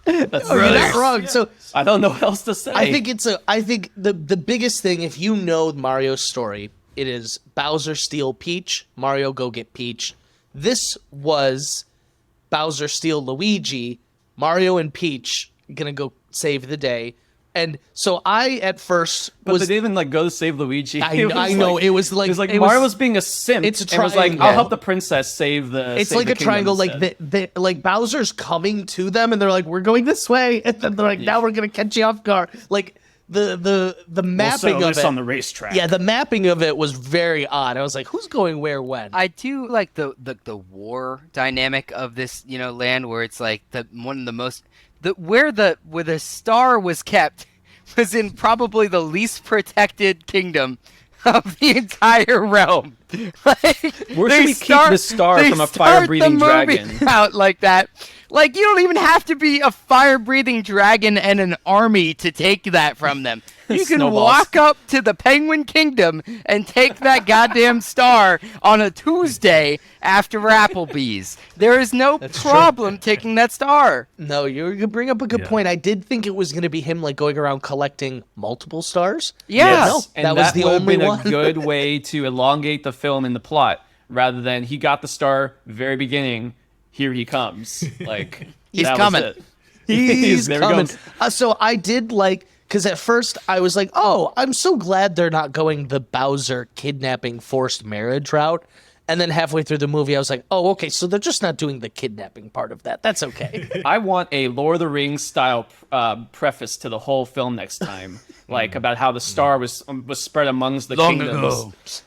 You're not wrong. So
I don't know what else to say.
I think the biggest thing, if you know Mario's story, it is Bowser steal Peach, Mario go get Peach. This was Bowser steal Luigi, Mario and Peach gonna go save the day. And so I at first
But
was
they didn't even go to save Luigi.
I know, it was like- it
Mario
was-
was being a simp.
it's a
and was like,
triangle.
I'll help the princess save the.
it's
save
like
the
a triangle.
kingdom
Like
instead.
like Bowser's coming to them, and they're like, "We're going this way," and then they're like, "Now we're gonna catch you off guard." Like the mapping
We'll
of
this
it
on the racetrack.
Yeah, the mapping of it was very odd. I was like, "Who's going where when?"
I do like the war dynamic of this, land where it's like one of the most where the star was kept was in probably the least protected kingdom of the entire realm. Like,
Where should we keep the star from a fire-breathing dragon?
Out like that. Like, you don't even have to be a fire-breathing dragon and an army to take that from them. You can
Snowballs.
walk up to the Penguin Kingdom and take that goddamn star on a Tuesday after Applebee's. There is no problem taking that star.
No, you bring up a good
Yeah.
point. I did think it was going to be him like going around collecting multiple stars.
Yeah.
No,
And
that was the
would have
only
been
one.
a good way to elongate the film and the plot, rather than he got the star very beginning. Here he comes. Like
He's
that was
coming.
it.
He's
There he
coming.
goes.
So I did like, because at first I was like, oh, I'm so glad they're not going the Bowser kidnapping forced marriage route. And then halfway through the movie, I was like, oh, okay, so they're just not doing the kidnapping part of that. That's okay.
I want a Lord of the Rings style preface to the whole film next time, like about how the star was spread amongst the kingdoms.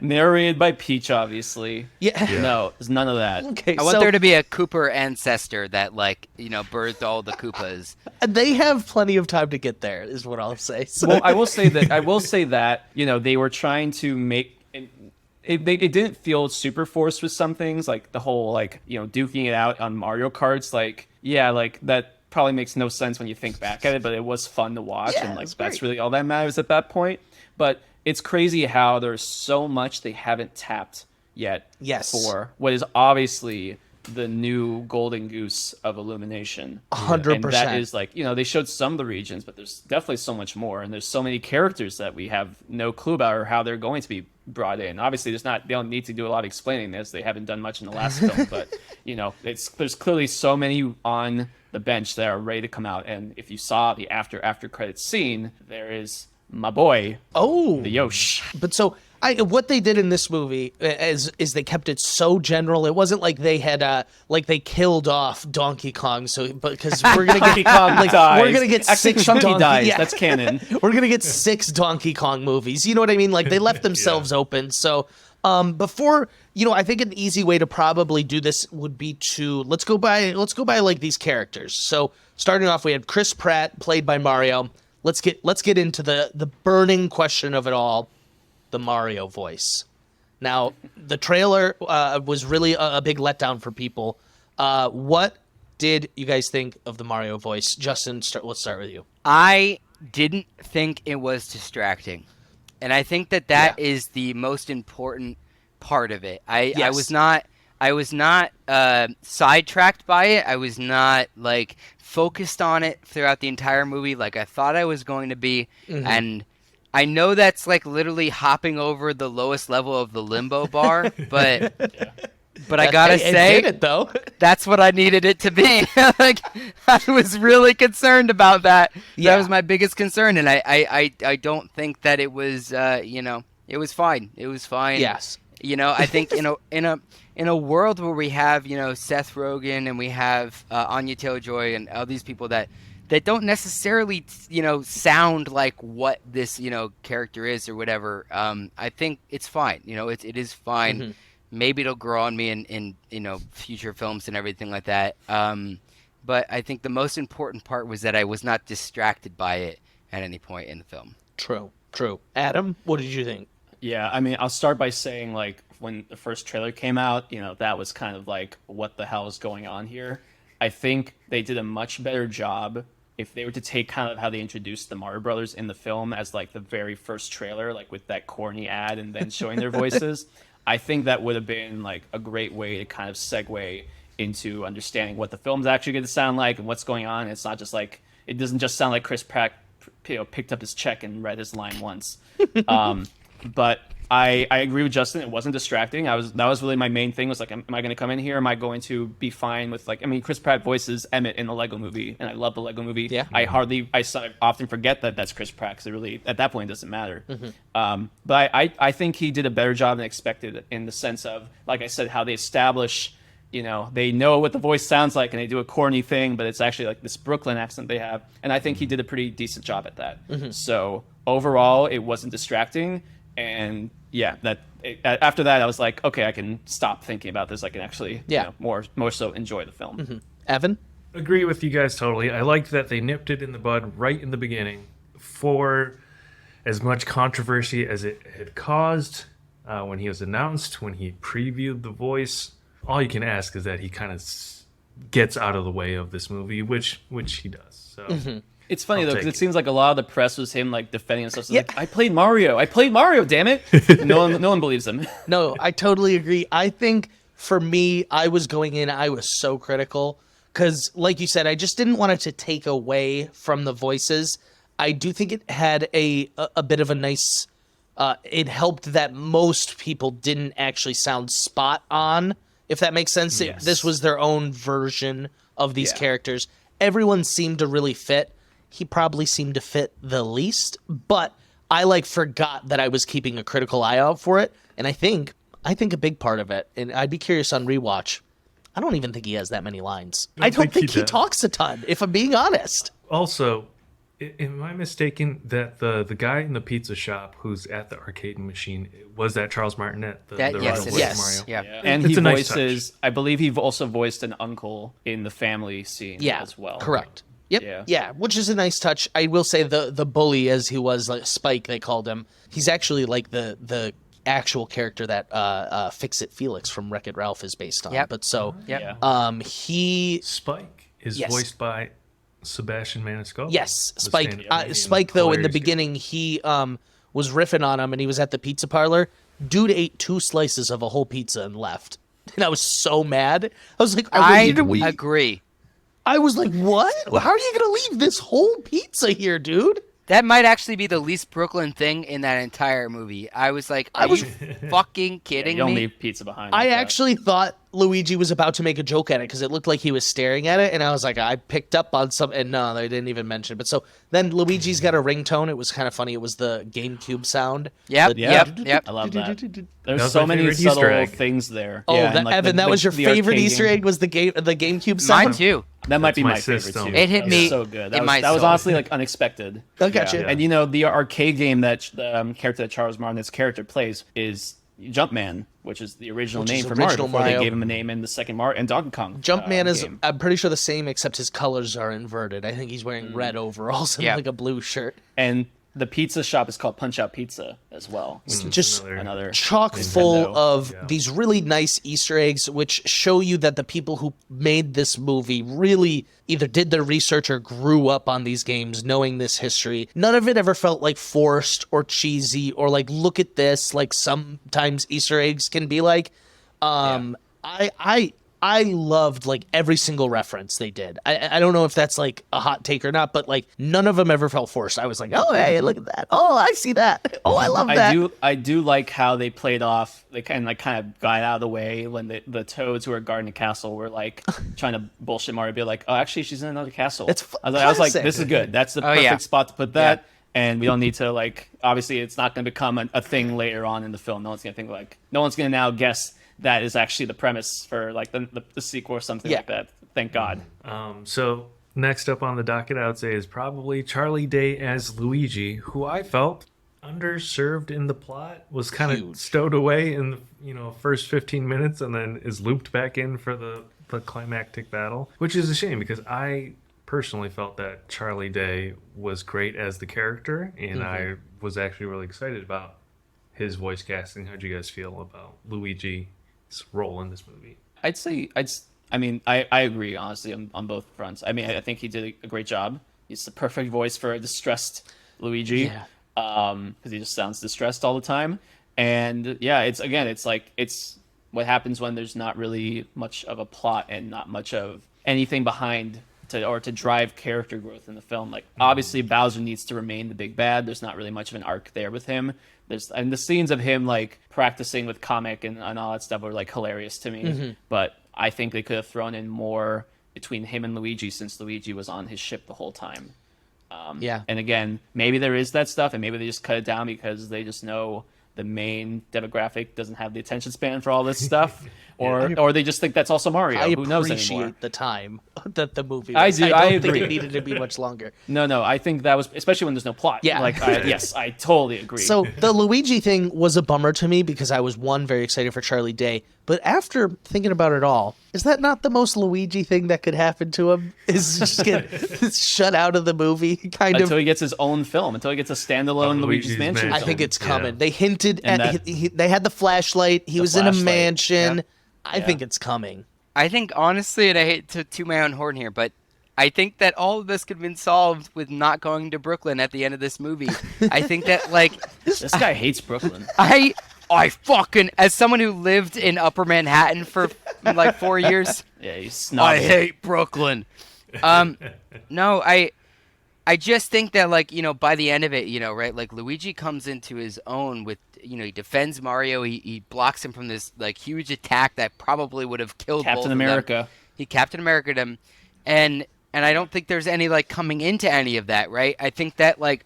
Narrated by Peach, obviously.
Yeah.
No, there's none of that.
Okay,
I want
so
there to be a Cooper ancestor that, birthed all the Koopas.
they have plenty of time to get there, is what I'll say. So,
Well, I will say that they were trying to make it didn't feel super forced with some things, like the whole duking it out on Mario Karts. Like that probably makes no sense when you think back at it, but it was fun to watch,
Yeah,
and
it was
that's
great.
really all that matters at that point. But it's crazy how there's so much they haven't tapped yet.
Yes.
For what is obviously the new golden goose of Illumination.
100%.
And that is they showed some of the regions, but there's definitely so much more, and there's so many characters that we have no clue about or how they're going to be brought in. Obviously, they don't need to do a lot of explaining this. They haven't done much in the last film, but there's clearly so many on the bench that are ready to come out. And if you saw the after credits scene, there is my boy,
oh,
the Yosh.
But so what they did in this movie is they kept it so general. It wasn't like they had they killed off Donkey Kong. So because we're gonna
Donkey
get
Kong dies.
we're gonna get
Actually,
six
Chunky
Donkey
dies.
yeah.
That's canon.
We're gonna get 6 Donkey Kong movies. You know what I mean? Like they left themselves open. So before I think an easy way to probably do this would be to let's go by like these characters. So starting off, we had Chris Pratt played by Mario. Let's get into the burning question of it all. The Mario voice. Now, the trailer was really a big letdown for people. What did you guys think of the Mario voice? Justin, let's start with you.
I didn't think it was distracting. And I think that is the most important part of it. I was not sidetracked by it. I was not focused on it throughout the entire movie like I thought I was going to be.
Mm-hmm.
And I know that's literally hopping over the lowest level of the limbo bar, but I gotta
It
say,
did it though.
that's what I needed it to be. I was really concerned about that.
Yeah.
That was my biggest concern, and I don't think that it was it was fine. It was fine.
Yes.
I think in a world where we have Seth Rogen and we have Anya Taylor-Joy and all these people that that don't necessarily, sound like what this, character is or whatever. I think it's fine. It is fine.
Mm-hmm.
Maybe it'll grow on me in future films and everything like that. But I think the most important part was that I was not distracted by it at any point in the film.
True. Adam, what did you think?
Yeah, I mean, I'll start by saying, like, when the first trailer came out, that was kind of like, what the hell is going on here? I think they did a much better job if they were to take kind of how they introduced the Mario Brothers in the film as, like, the very first trailer, like, with that corny ad and then showing their voices. I think that would have been, like, a great way to kind of segue into understanding what the film's actually going to sound like and what's going on. It's not just like, it doesn't just sound like Chris Pratt picked up his check and read his line once. But I agree with Justin. It wasn't distracting. that was really my main thing. Was like, am I going to come in here? Am I going to be fine with, like, I mean, Chris Pratt voices Emmett in the Lego Movie, and I love the Lego Movie.
Yeah.
I often forget that that's Chris Pratt because it really, at that point, it doesn't matter. But I think he did a better job than expected in the sense of, like I said, how they establish, they know what the voice sounds like and they do a corny thing, but it's actually like this Brooklyn accent they have. And I think he did a pretty decent job at that. So overall, it wasn't distracting. And yeah, after that, I was like, okay, I can stop thinking about this. I can actually, more so enjoy the film.
Evan?
Agree with you guys totally. I liked that they nipped it in the bud right in the beginning for as much controversy as it had caused when he was announced, when he previewed the voice. All you can ask is that he kind of gets out of the way of this movie, which he does. So
It's funny, though, because
take
it seems like a lot of the press was him, like, defending himself. So like, I played Mario, damn it. No one believes him.
No, I totally agree. I think for me, I was going in, I was so critical because, like you said, I just didn't want it to take away from the voices. I do think it had a bit of a nice, it helped that most people didn't actually sound spot on, if that makes sense.
Yes.
This was their own version of these characters. Everyone seemed to really fit. He probably seemed to fit the least, but I forgot that I was keeping a critical eye out for it, and I think a big part of it, and I'd be curious on rewatch, I don't even think he has that many lines. I don't think he talks a ton, if I'm being honest.
Also, am I mistaken that the guy in the pizza shop who's at the arcade machine, was that Charles Martinet?
Yes, it
voice
is.
Mario?
Yeah.
And
It's
he
a nice
voices, I believe he also voiced an uncle in the family scene as well.
Correct. Yep.
Yeah.
Which is a nice touch. I will say the bully, as he was, like Spike, they called him. He's actually like the actual character that Fix-It Felix from Wreck-It Ralph is based on.
Yep.
But so,
Yeah.
he
Spike is
Yes.
voiced by Sebastian Maniscalco.
yes,
the
Spike.
stand-up
Spike though in the
hilarious
beginning he was riffing on him, and he was at the pizza parlor. Dude ate 2 slices of a whole pizza and left, and I was so mad. I was like,
I
we
agree.
I was like, what? How are you gonna leave this whole pizza here, dude?
That might actually be the least Brooklyn thing in that entire movie. I was like, are you fucking kidding
You don't
me?
leave pizza behind.
I
like that.
actually thought Luigi was about to make a joke at it because it looked like he was staring at it, and I was like, I picked up on something. And no, they didn't even mention it. But so then Luigi's got a ringtone. It was kind of funny. It was the GameCube sound.
Yep,
The-
yep.
I love that.
That
There's
was
so
my
many
favorite Easter
subtle
egg.
things there.
Oh,
and, like,
Evan, that was your
the
favorite
arcade
Easter
game.
egg was the GameCube sound?
Mine too.
That might
That's
be
my
my favorite
system.
too.
It hit
That was
me
so good.
in my
That was
soul.
honestly like unexpected.
I got you.
Yeah.
And the arcade game that the character that Charles Martinet's character plays is Jumpman, which is the original
Which is
name for Mario
original
before
Mario.
they gave him a name in the second Mario and Donkey Kong.
Jumpman is,
game.
I'm pretty sure, the same, except his colors are inverted. I think he's wearing red overalls and
Yeah.
like a blue shirt.
And the pizza shop is called Punch Out Pizza as well.
Just
Another
chock full
Nintendo.
of these really nice Easter eggs, which show you that the people who made this movie really either did their research or grew up on these games knowing this history. None of it ever felt like forced or cheesy or like, look at this, like sometimes Easter eggs can be like. I loved like every single reference they did. I don't know if that's like a hot take or not, but like none of them ever felt forced. I was like, oh, hey, look at that. Oh, I see that. Oh, I love that.
I do like how they played off. They kind of got out of the way when the toads who were guarding the castle were like trying to bullshit Mario, be like, oh, actually, she's in another castle.
It's
I was like,
classic.
this is good. That's the
Oh,
perfect
yeah.
spot to put that. And we don't need to like. Obviously, it's not going to become a thing later on in the film. No one's going to think like. No one's going to now guess that is actually the premise for like the sequel or something
Yeah.
like that. Thank God.
So Next up on the docket, I would say, is probably Charlie Day as Luigi, who I felt underserved in the plot, was kind of stowed away in the first 15 minutes and then is looped back in for the climactic battle, which is a shame because I personally felt that Charlie Day was great as the character, and I was actually really excited about his voice casting. How'd you guys feel about Luigi's role in this movie?
I agree, honestly, on both fronts. I mean, I think he did a great job. He's the perfect voice for a distressed Luigi.
Yeah.
Because he just sounds distressed all the time. And yeah, it's what happens when there's not really much of a plot and not much of anything behind to drive character growth in the film. Like, obviously Bowser needs to remain the big bad. There's not really much of an arc there with him. And the scenes of him like practicing with comic and all that stuff were like hilarious to me. But I think they could have thrown in more between him and Luigi, since Luigi was on his ship the whole time. And again, maybe there is that stuff, and maybe they just cut it down because they just know the main demographic doesn't have the attention span for all this stuff, or they just think that's also Mario. Who knows anymore?
Appreciate the time that the movie
I
was.
do.
I
I
don't think
agree.
it needed to be much longer.
No, I think that was, especially when there's no plot.
Yeah.
Yes, I totally agree.
So the Luigi thing was a bummer to me because I was very excited for Charlie Day. But after thinking about it all, is that not the most Luigi thing that could happen to him? Is just get shut out of the movie,
until he gets his own film, until he gets a standalone Luigi's
Luigi's
Mansion.
Mansion.
I think it's coming.
Yeah.
They hinted
And
at they had the flashlight. He was in a mansion. I think it's coming.
I think, honestly, and I hate to toot my own horn here, but I think that all of this could have been solved with not going to Brooklyn at the end of this movie. I think that, like...
This guy hates Brooklyn.
I fucking... As someone who lived in Upper Manhattan for, like, 4 years...
Yeah, he's snobby.
I hate Brooklyn. No, I just think that, like, by the end of it, right, like, Luigi comes into his own with, he defends Mario, he blocks him from this, like, huge attack that probably would have killed both
Captain
of them.
America.
He Captain America'd him, and I don't think there's any, like, coming into any of that, right? I think that, like,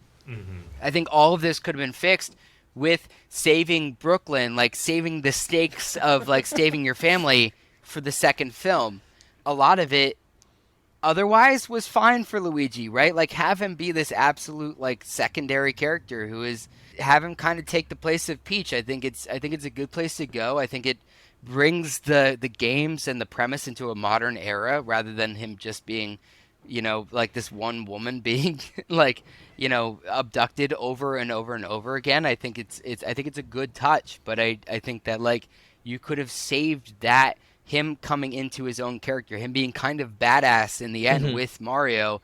I think all of this could have been fixed with saving Brooklyn, like, saving the stakes of, like, saving your family for the second film. A lot of it otherwise was fine for Luigi, right? Like, have him be this absolute, like, secondary character have him kind of take the place of Peach. I think it's a good place to go. I think it brings the games and the premise into a modern era rather than him just being, like this one woman being like, abducted over and over and over again. I think it's a good touch, but I think that, like, you could have saved that, him coming into his own character, him being kind of badass in the end with Mario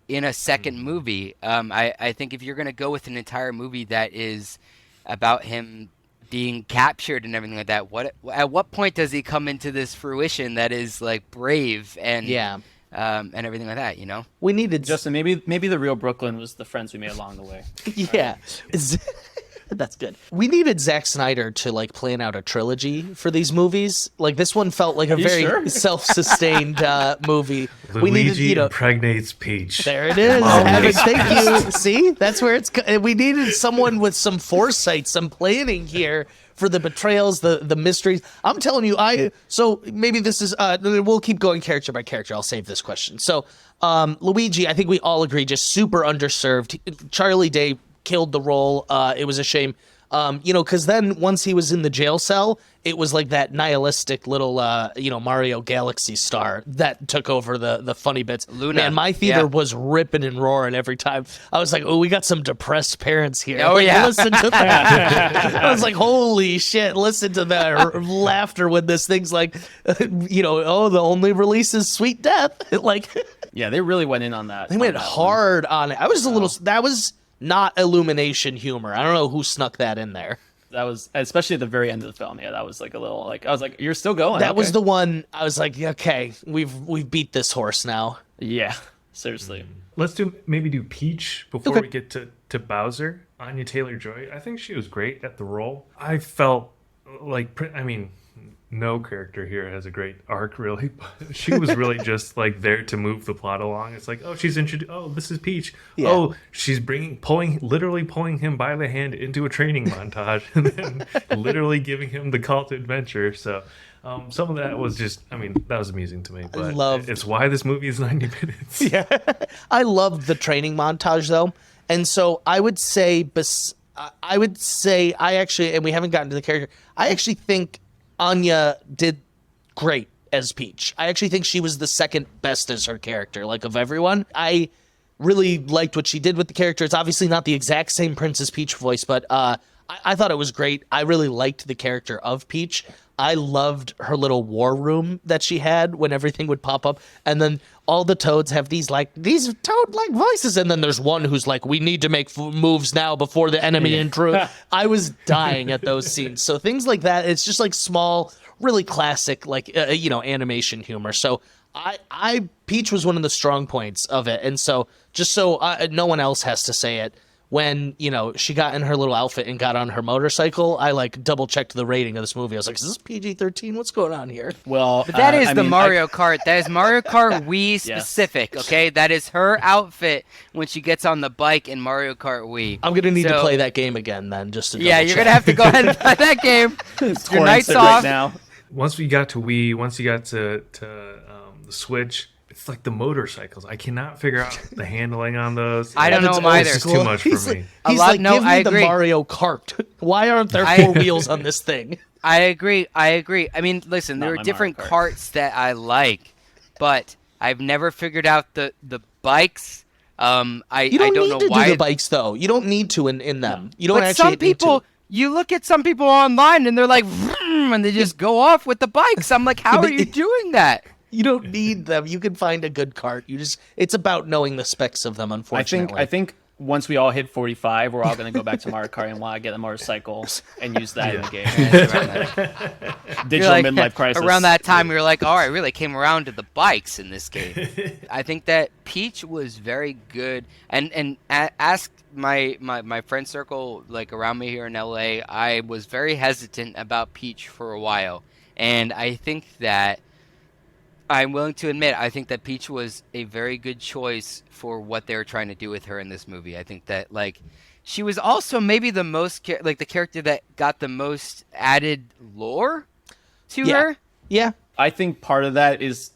in a second movie. I think if you're going to go with an entire movie that is about him being captured and everything like that, at what point does he come into this fruition that is, like, brave and and everything like that,
We needed
Justin, maybe the real Brooklyn was the friends we made along the way.
Yeah. That's good. We needed Zack Snyder to, like, plan out a trilogy for these movies. Like, this one felt like a very self-sustained movie.
Luigi
we needed,
impregnates Peach.
There it is. Evan, thank you. See? That's where we needed someone with some foresight, some planning here for the betrayals, the mysteries. I'm telling you, so maybe this is, we'll keep going character by character. I'll save this question. So, Luigi, I think we all agree, just super underserved. Charlie Day killed the role. It was a shame. Because then once he was in the jail cell, it was like that nihilistic little, Mario Galaxy star that took over the funny bits.
Luna.
Man, my theater was ripping and roaring every time. I was like, oh, we got some depressed parents here.
Oh,
Like,
yeah.
Listen to that. I was like, holy shit, listen to that laughter when this thing's like, the only release is Sweet Death. Like,
Yeah, they really went in on that.
they went hard on it. I was that was not Illumination humor. I don't know who snuck that in there.
That was, especially at the very end of the film. Yeah, that was like a little, like, I was like, you're still going.
That was
okay.
the one I was like, okay, we've beat this horse now.
Yeah, seriously.
Let's do Peach before we get to Bowser. Anya Taylor-Joy, I think she was great at the role. I felt like, no character here has a great arc, really. But she was really just like there to move the plot along. It's like, oh, she's introduced. Oh, this is Peach.
Yeah.
Oh, she's literally pulling him by the hand into a training montage, and then literally giving him the call to adventure. So, some of that was just, I mean, that was amusing to me. But it's why this movie is 90 minutes.
Yeah, I loved the training montage though, and so I would say, I actually, and we haven't gotten to the character. I actually think Anya did great as Peach. I actually think she was the second best as her character, like of everyone. I really liked what she did with the character. It's obviously not the exact same Princess Peach voice, but I thought it was great. I really liked the character of Peach. I loved her little war room that she had when everything would pop up. And then all the toads have these toad-like voices. And then there's one who's like, we need to make moves now before the enemy intrudes. I was dying at those scenes. So things like that, it's just like small, really classic, like, animation humor. So Peach was one of the strong points of it. And so just so no one else has to say it, when, she got in her little outfit and got on her motorcycle, I like double checked the rating of this movie. I was like, is this PG-13? What's going on here?
Well,
But that is Mario Kart. That is Mario Kart Wii specific, okay? That is her outfit when she gets on the bike in Mario Kart Wii.
I'm going to need to play that game again then, just to double
you're going to have to go ahead and play that game. Your night's off.
Right now.
Once we got to Wii, once you got to the Switch, it's like the motorcycles. I cannot figure out the handling on those.
I don't know them either.
It's too much for me.
He's like, give me the Mario Kart. Why aren't there 4 wheels on this thing?
I agree. I mean, listen, there are different carts that I like, but I've never figured out the bikes.
You don't need to do the bikes, though. You don't need to in them. You don't actually need to.
You look at some people online, and they're like, vroom, and they just go off with the bikes. I'm like, how are you doing that?
You don't need them. You can find a good cart. It's about knowing the specs of them, unfortunately.
I think once we all hit 45, we're all going to go back to Mario Kart and want to get a motorcycle and use that in the game. Digital midlife crisis.
Around that time, we were like, oh, I really came around to the bikes in this game. I think that Peach was very good. And ask my friend circle, like around me here in LA, I was very hesitant about Peach for a while. And I think that I'm willing to admit, I think that Peach was a very good choice for what they were trying to do with her in this movie. I think that, she was also maybe the most, the character that got the most added lore to her.
Yeah.
I think part of that is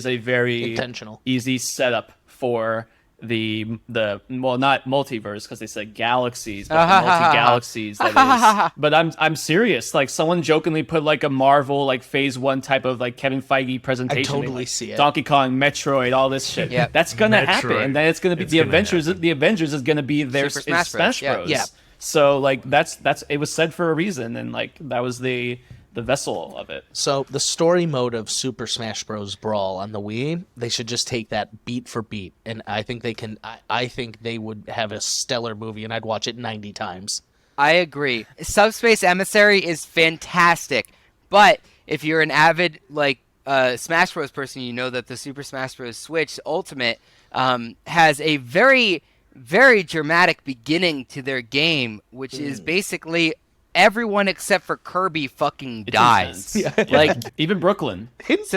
a very
intentional,
easy setup for the not multiverse, because they said galaxies, but multi-galaxies that is. But I'm serious. Like, someone jokingly put like a Marvel phase 1 type of Kevin Feige presentation.
I totally see it.
Donkey Kong, Metroid, all this shit.
Yeah,
that's gonna happen, and then it's gonna be the Avengers. The Avengers is gonna be their Smash Bros.
Yeah.
So that's it was said for a reason, and that was the vessel of it.
So the story mode of Super Smash Bros. Brawl on the Wii, they should just take that beat for beat, and I think they can. I think they would have a stellar movie, and I'd watch it 90 times.
I agree. Subspace Emissary is fantastic, but if you're an avid Smash Bros. Person, you know that the Super Smash Bros. Switch Ultimate has a very, very dramatic beginning to their game, which is basically everyone except for Kirby fucking dies.
Yeah. Even Brooklyn.
So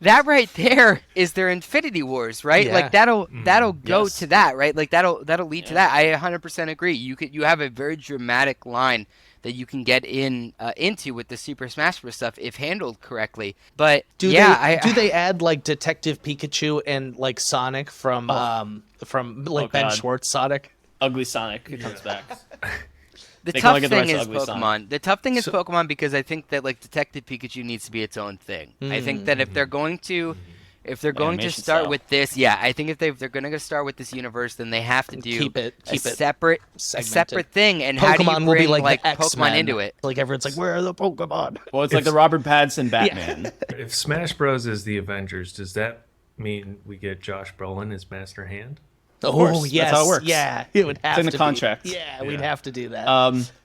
that right there is their Infinity Wars, right?
Yeah.
That'll go to that, right? That'll lead to that. I 100% agree. You have a very dramatic line that you can get into with the Super Smash Bros. Stuff if handled correctly. But
do they add Detective Pikachu and Sonic from Ben Schwartz Sonic?
Ugly Sonic comes back.
The tough thing is Pokemon. The tough thing is Pokemon, because I think that Detective Pikachu needs to be its own thing. I think that if they're going to start with this, I think if they're going to start with this universe, then they have to do a separate thing. And
Pokemon
how do you bring
will be like
Pokemon into it?
Everyone's like, where are the Pokemon?
Well, it's like the Robert Pattinson Batman.
If Smash Bros is the Avengers, does that mean we get Josh Brolin as Master Hand?
Oh, yes.
That's how it works.
Yeah, it would have to
in the contract.
Yeah, we'd have to do that.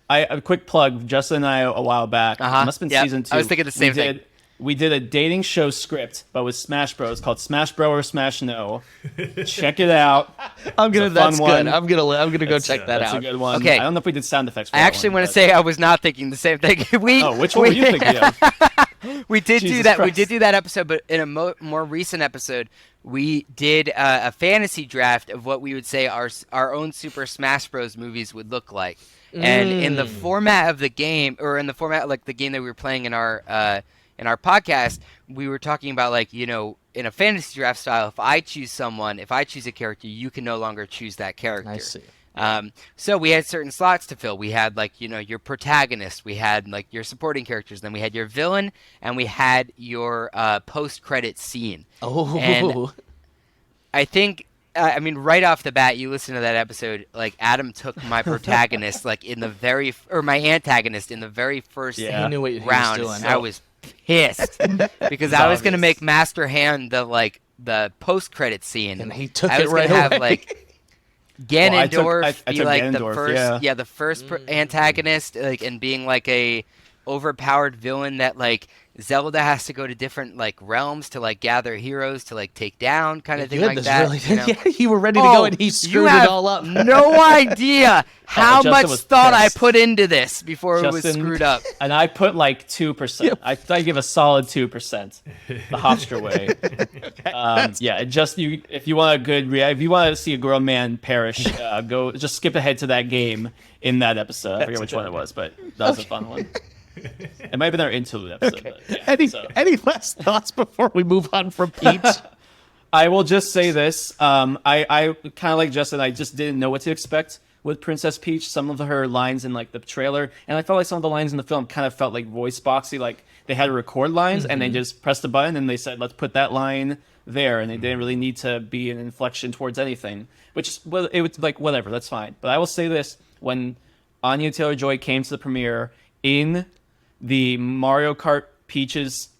A quick plug. Justin and I, a while back, must have been season 2.
I was thinking the same thing.
we did a dating show script, but with Smash Bros. Called Smash Bro or Smash No. Check it out.
That's
one.
good. I'm gonna go check that
That's
out.
a good one.
Okay.
I don't know if we did sound effects for
I
that
actually
one,
want to say I was not thinking the same thing.
which one were you thinking of?
We did do
Jesus
that. We
Christ.
did do that episode, but in a more recent episode, we did a fantasy draft of what we would say our own Super Smash Bros. Movies would look like. And in the format of the game, or in the format like the game that we were playing in our podcast, we were talking about like, you know, in a fantasy draft style, if I choose a character, you can no longer choose that character.
I see.
So we had certain slots to fill. We had like, you know, your protagonist, we had like your supporting characters, then we had your villain, and we had your post-credit scene.
Oh.
And I think, I mean, right off the bat, you listen to that episode, like Adam took my protagonist like my antagonist in the very first
Yeah.
He knew what he was
round.
doing.
And I was pissed because I was gonna
obvious.
make Master Hand the post-credit scene,
And he took
I
it
was
right
gonna
away.
have like Ganondorf
I
be
took
like
Ganondorf,
the first antagonist, like, and being like a overpowered villain that like Zelda has to go to different like realms to like gather heroes to like take down, kind of thing
You had
like
this
that.
really-
you know?
Yeah, you were ready to go, and he
you
screwed
have
it all up.
No idea how
Justin
much
was
thought I
pissed.
put into this before it was
Justin-
screwed up.
And I put like 2%. I give a solid 2%. The Hofstra way. Yeah, if you want if you want to see a grown man perish, go just skip ahead to that game in that episode. I forget which one it was, but that was a fun one. It might have been our interlude episode. But yeah,
Any last thoughts before we move on from Pete?
I will just say this. I kind of like Justin. I just didn't know what to expect with Princess Peach. Some of her lines in like the trailer, and I felt like some of the lines in the film kind of felt like voice boxy. Like they had to record lines, and they just pressed a button and they said, "Let's put that line there," and they didn't really need to be an inflection towards anything. Which, well, it was like whatever. That's fine. But I will say this: when Anya Taylor-Joy came to the premiere in the Mario Kart Peach's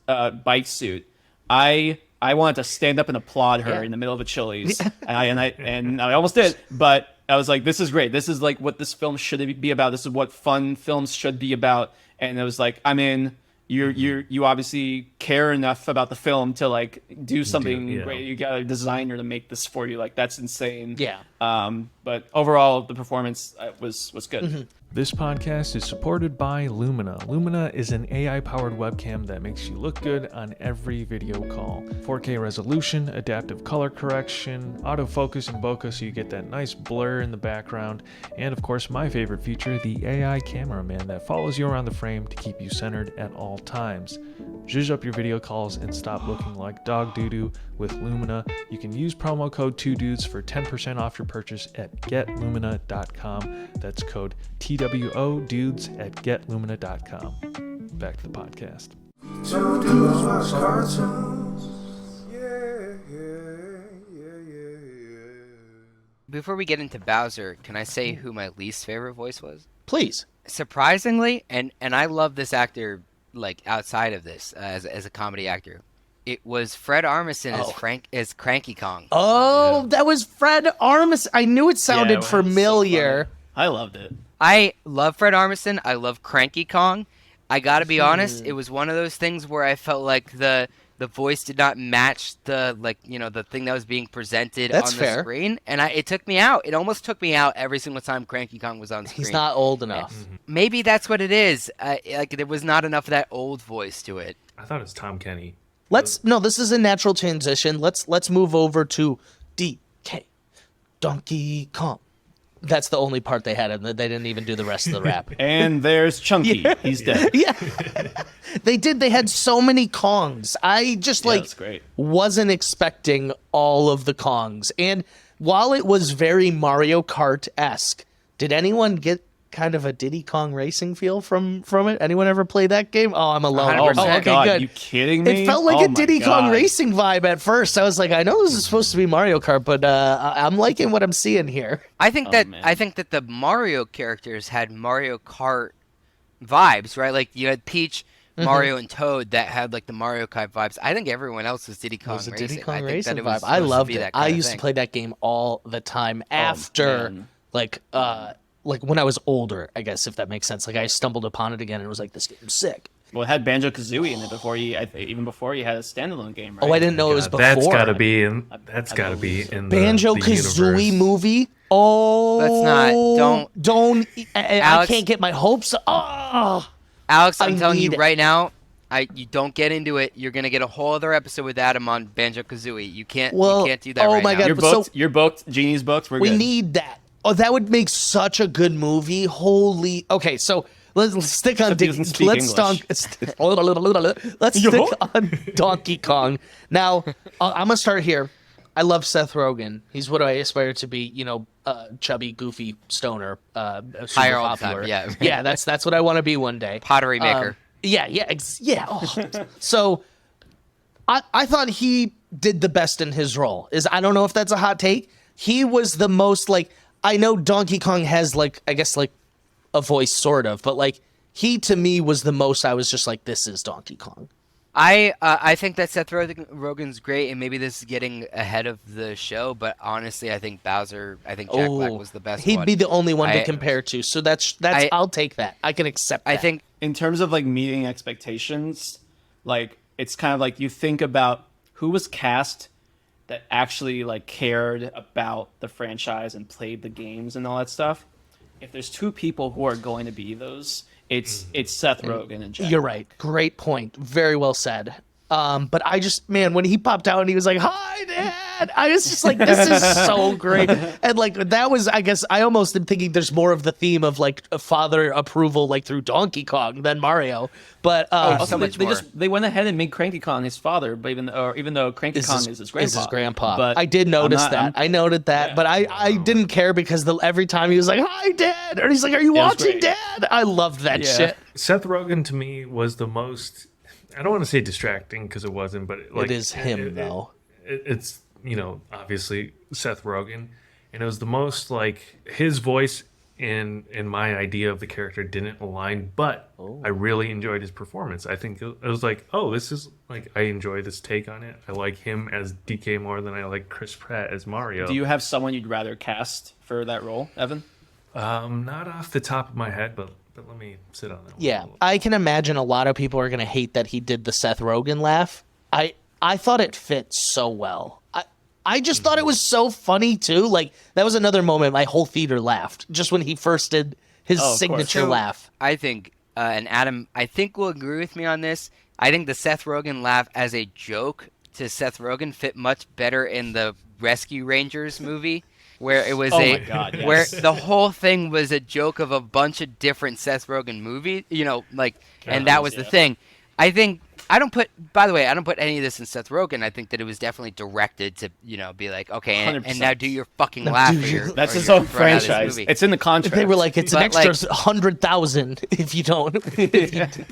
bike suit, I wanted to stand up and applaud her in the middle of a Chili's, and I almost did, but I was like, "This is great. This is like what this film should be about. This is what fun films should be about." And it was like, I'm in. You obviously care enough about the film to like do something great. You got a designer to make this for you. Like that's insane.
Yeah.
But overall, the performance was good.
This podcast is supported by Lumina. Lumina is an AI-powered webcam that makes you look good on every video call. 4K resolution, adaptive color correction, autofocus and bokeh so you get that nice blur in the background, and of course my favorite feature, the AI cameraman that follows you around the frame to keep you centered at all times. Zhuzh up your video calls and stop looking like dog doo-doo with Lumina. You can use promo code 2dudes for 10% off your purchase at getlumina.com. That's code TWO dudes at getlumina.com. Back to the podcast.
Two dudes watch cartoons. Yeah.
Before we get into Bowser, can I say who my least favorite voice was?
Please.
Surprisingly, and I love this actor like outside of this as a comedy actor. It was Fred Armisen as Cranky Kong.
Oh, that was Fred Armisen. I knew it sounded
Yeah, it was so
familiar.
funny. I loved it.
I love Fred Armisen. I love Cranky Kong. I gotta be honest, it was one of those things where I felt like the voice did not match the thing that was being presented
That's
on the
fair.
screen, and it took me out. It almost took me out every single time Cranky Kong was on screen.
He's not old enough.
Maybe that's what it is. Like there was not enough of that old voice to it.
I thought it was Tom Kenny.
This is a natural transition. Let's move over to DK Donkey Kong. That's the only part they had, and they didn't even do the rest of the rap.
And there's Chunky. He's dead.
Yeah. They did. They had so many Kongs. I just
That's great.
wasn't expecting all of the Kongs. And while it was very Mario Kart-esque, did anyone get kind of a Diddy Kong Racing feel from it? Anyone ever play that game? Oh, I'm alone.
100%.
Oh my
okay,
god,
good.
you kidding me?
It felt like
Oh
a
my
Diddy Kong
God.
Racing vibe at first. I was like, I know this is supposed to be Mario Kart, but I'm liking what I'm seeing here.
I think
man.
that the Mario characters had Mario Kart vibes, right? Like you had Peach, Mario, and Toad that had like the Mario Kart vibes. I think everyone else was Diddy
It
Kong
was a
Racing.
Diddy Kong
I think
Racing
that it was
vibe. I
supposed to
loved
be
it.
that
I
kind of
used to
thing.
play that game all the time after,
man.
like when I was older, I guess, if that makes sense. Like I stumbled upon it again and was like, this game's sick.
Well, it had Banjo-Kazooie in it before even before he had a standalone game, right?
Oh, I didn't know it was before.
That's got to be in. That's got to be in the
Banjo-Kazooie
universe.
movie. Oh,
Let's not.
Don't. I
Alex-
can't get my hopes. Oh,
Alex, I'm
I
telling you
need-
right now, you don't get into it. You're gonna get a whole other episode with Adam on Banjo-Kazooie. You can't do that
oh
right
my
now.
God.
You're
So-
booked. You're booked. Genie's booked. We're
we
good.
need that. Oh, that would make such a good movie. Holy. Okay, so let's stick on.
Except he doesn't speak
Let's stick on Donkey Kong. Now, I'm gonna start here. I love Seth Rogen. He's what I aspire to be. Chubby, goofy stoner. Super
Higher all the time,
popular.
yeah.
Yeah. That's what I want to be one day.
Pottery maker.
Yeah. Oh. So, I thought he did the best in his role. I don't know if that's a hot take. He was the most like. I know Donkey Kong has I guess a voice sort of, but he to me was the most. I was just like, this is Donkey Kong.
I think that Seth Rogen's great, and maybe this is getting ahead of the show, but honestly, I think Jack Black was the best
He'd
one.
be the only one to compare to. So that's I'll take that. I can accept that.
I think
in terms of meeting expectations, it's kind of you think about who was cast that actually cared about the franchise and played the games and all that stuff. If there's two people who are going to be those, it's Seth Rogen and Jack.
You're right. Great point. Very well said. But I just, man, when he popped out and he was like, "Hi, Dad," I was just like, "This is so great." And that was, I guess, I almost am thinking there's more of the theme of a father approval through Donkey Kong than Mario. But
so much more.
They went ahead and made Cranky Kong his father, but even though Cranky Kong is his grandpa.
But I did notice
that.
I noted that,
Yeah.
but I didn't care because every time he was like, "Hi, Dad," or he's like, "Are you
was
watching,
great.
Dad?" I loved that
Yeah.
shit.
Seth Rogen to me was the most. I don't want to say distracting because it wasn't, but
It is him though.
It's obviously Seth Rogen, and it was the most his voice and my idea of the character didn't align, but I really enjoyed his performance. I think it was this is I enjoy this take on it. I like him as DK more than I like Chris Pratt as Mario.
Do you have someone you'd rather cast for that role, Evan?
Not off the top of my head, but let me sit on that one.
Yeah, I can imagine a lot of people are going to hate that he did the Seth Rogen laugh. I thought it fit so well. I just thought it was so funny too. That was another moment my whole theater laughed just when he first did his signature
So,
laugh.
I think, and Adam, I think will agree with me on this. I think the Seth Rogen laugh as a joke to Seth Rogen fit much better in the Rescue Rangers movie, where it was
my God, yes.
where the whole thing was a joke of a bunch of different Seth Rogen movies, and that was the thing. I think I don't put any of this in Seth Rogen. I think that it was definitely directed to, be like, okay, and now do your fucking laugh.
That's his own franchise. It's in the contract.
They were like, it's an
But,
extra 100,000 if you don't.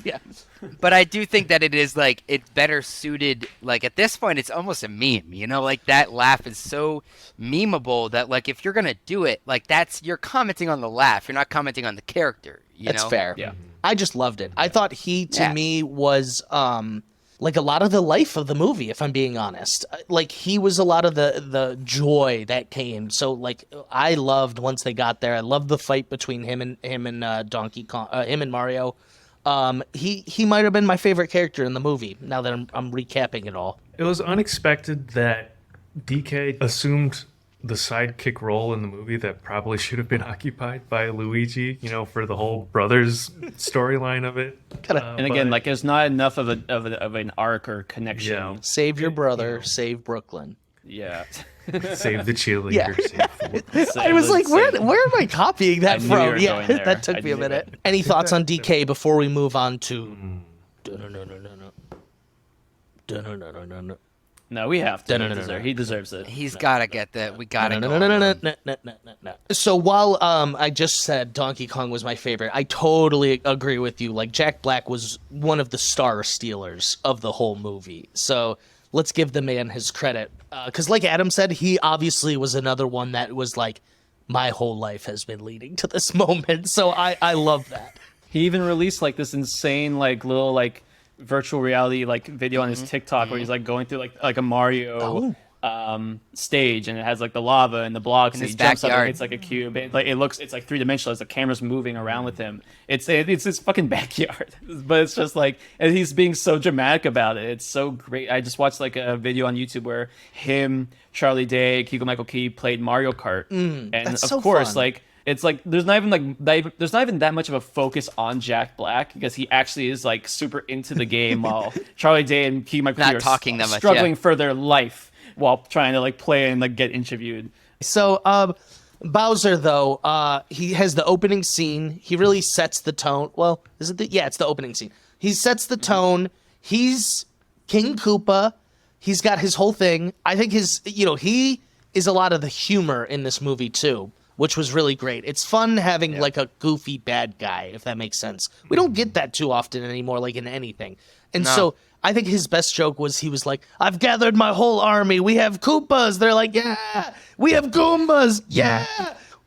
Yeah.
But I do think that it is it's better suited. At this point, it's almost a meme. That laugh is so memeable that if you're gonna do it, you're commenting on the laugh. You're not commenting on the character.
That's fair.
Yeah.
I just loved it. I thought he, to me, was a lot of the life of the movie, if I'm being honest. He was a lot of the joy that came. So, I loved once they got there. I loved the fight between him and Donkey Kong, him and Mario. He might have been my favorite character in the movie, now that I'm recapping it all.
It was unexpected that DK assumed the sidekick role in the movie that probably should have been occupied by Luigi, for the whole brothers storyline of it.
And again, there's not enough of an arc or connection.
Yeah.
Save your brother, save Brooklyn.
Yeah.
Save the cheerleader.
Yeah.
Save
I was like, where am I copying that
I knew you
from?
were
Yeah,
going there.
that took
I
me a
knew
minute.
it.
Any thoughts on DK before we move on to?
No, we have to.
No.
He deserves it.
He's gotta get that. We gotta go.
No. So while I just said Donkey Kong was my favorite, I totally agree with you. Jack Black was one of the star stealers of the whole movie. So let's give the man his credit. Because like Adam said, he obviously was another one that was my whole life has been leading to this moment. So I love that.
He even released this insane virtual reality video on his TikTok where he's going through like a Mario stage, and it has like the lava and the blocks,
In
and
his
he jumps up and
backyard.
hits like a cube. It's like three-dimensional as the camera's moving around with him. It's his fucking backyard, but it's just like, and he's being so dramatic about it. It's so great. I just watched like a video on YouTube where him, Charlie Day, Keegan-Michael played Mario Kart, and
that's
of
so
course
fun.
like. It's like there's not even that much of a focus on Jack Black because he actually is like super into the game while Charlie Day and Keegan-Michael
Not
are
talking that much,
struggling
yeah.
for their life while trying to like play and like get interviewed.
So, Bowser, though, he has the opening scene. He really sets the tone. Well, is it yeah, it's the opening scene. He sets the tone. He's King Koopa. He's got his whole thing. I think he is a lot of the humor in this movie, too, which was really great. It's fun having like a goofy bad guy, if that makes sense. We don't get that too often anymore, like in anything. And so I think his best joke was he was like, I've gathered my whole army. We have Koopas. They're like, yeah. We have Goombas. Yeah.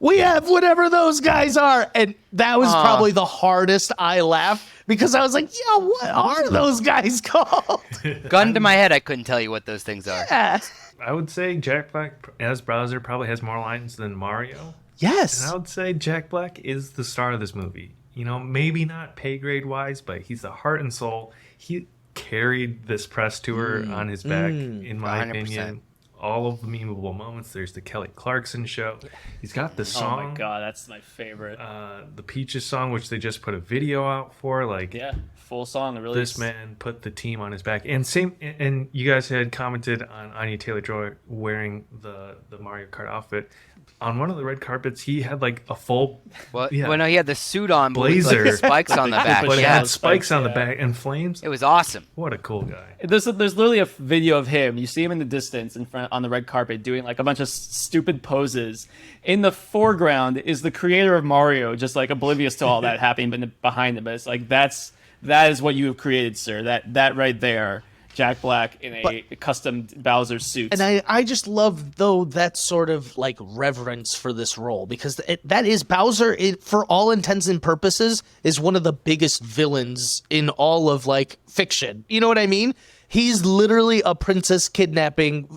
We have whatever those guys are. And that was probably the hardest I laughed because I was like, yeah, what are those guys called?
Gun to my head, I couldn't tell you what those things are.
Yeah.
I would say Jack Black as Bowser probably has more lines than Mario.
Yes.
And I would say Jack Black is the star of this movie. You know, maybe not pay grade wise, but he's the heart and soul. He carried this press tour on his back, in my
100%.
opinion. All of the memeable moments. There's the Kelly Clarkson show. He's got the
Oh
song,
my god, that's my favorite.
the Peaches song, which they just put a video out for. Like,
Yeah, full song. It really
this man put the team on his back. And you guys had commented on Anya Taylor-Joy wearing the Mario Kart outfit. On one of the red carpets, he had like a full
Well,
Yeah.
well, no, he had the suit on, but with, like,
blazer,
the spikes on the back.
but it
Yeah,
had spikes on the
yeah.
back and flames.
it was awesome.
What a cool guy.
There's literally a video of him. You see him in the distance in front on the red carpet doing like a bunch of stupid poses. In the foreground is the creator of Mario, just like oblivious to all that happening, but behind him. But it's like that is what you have created, sir. That right there, Jack Black in a custom Bowser suit.
And I just love, though, that sort of like reverence for this role because that is Bowser, for all intents and purposes, is one of the biggest villains in all of like fiction. You know what I mean? He's literally a princess kidnapping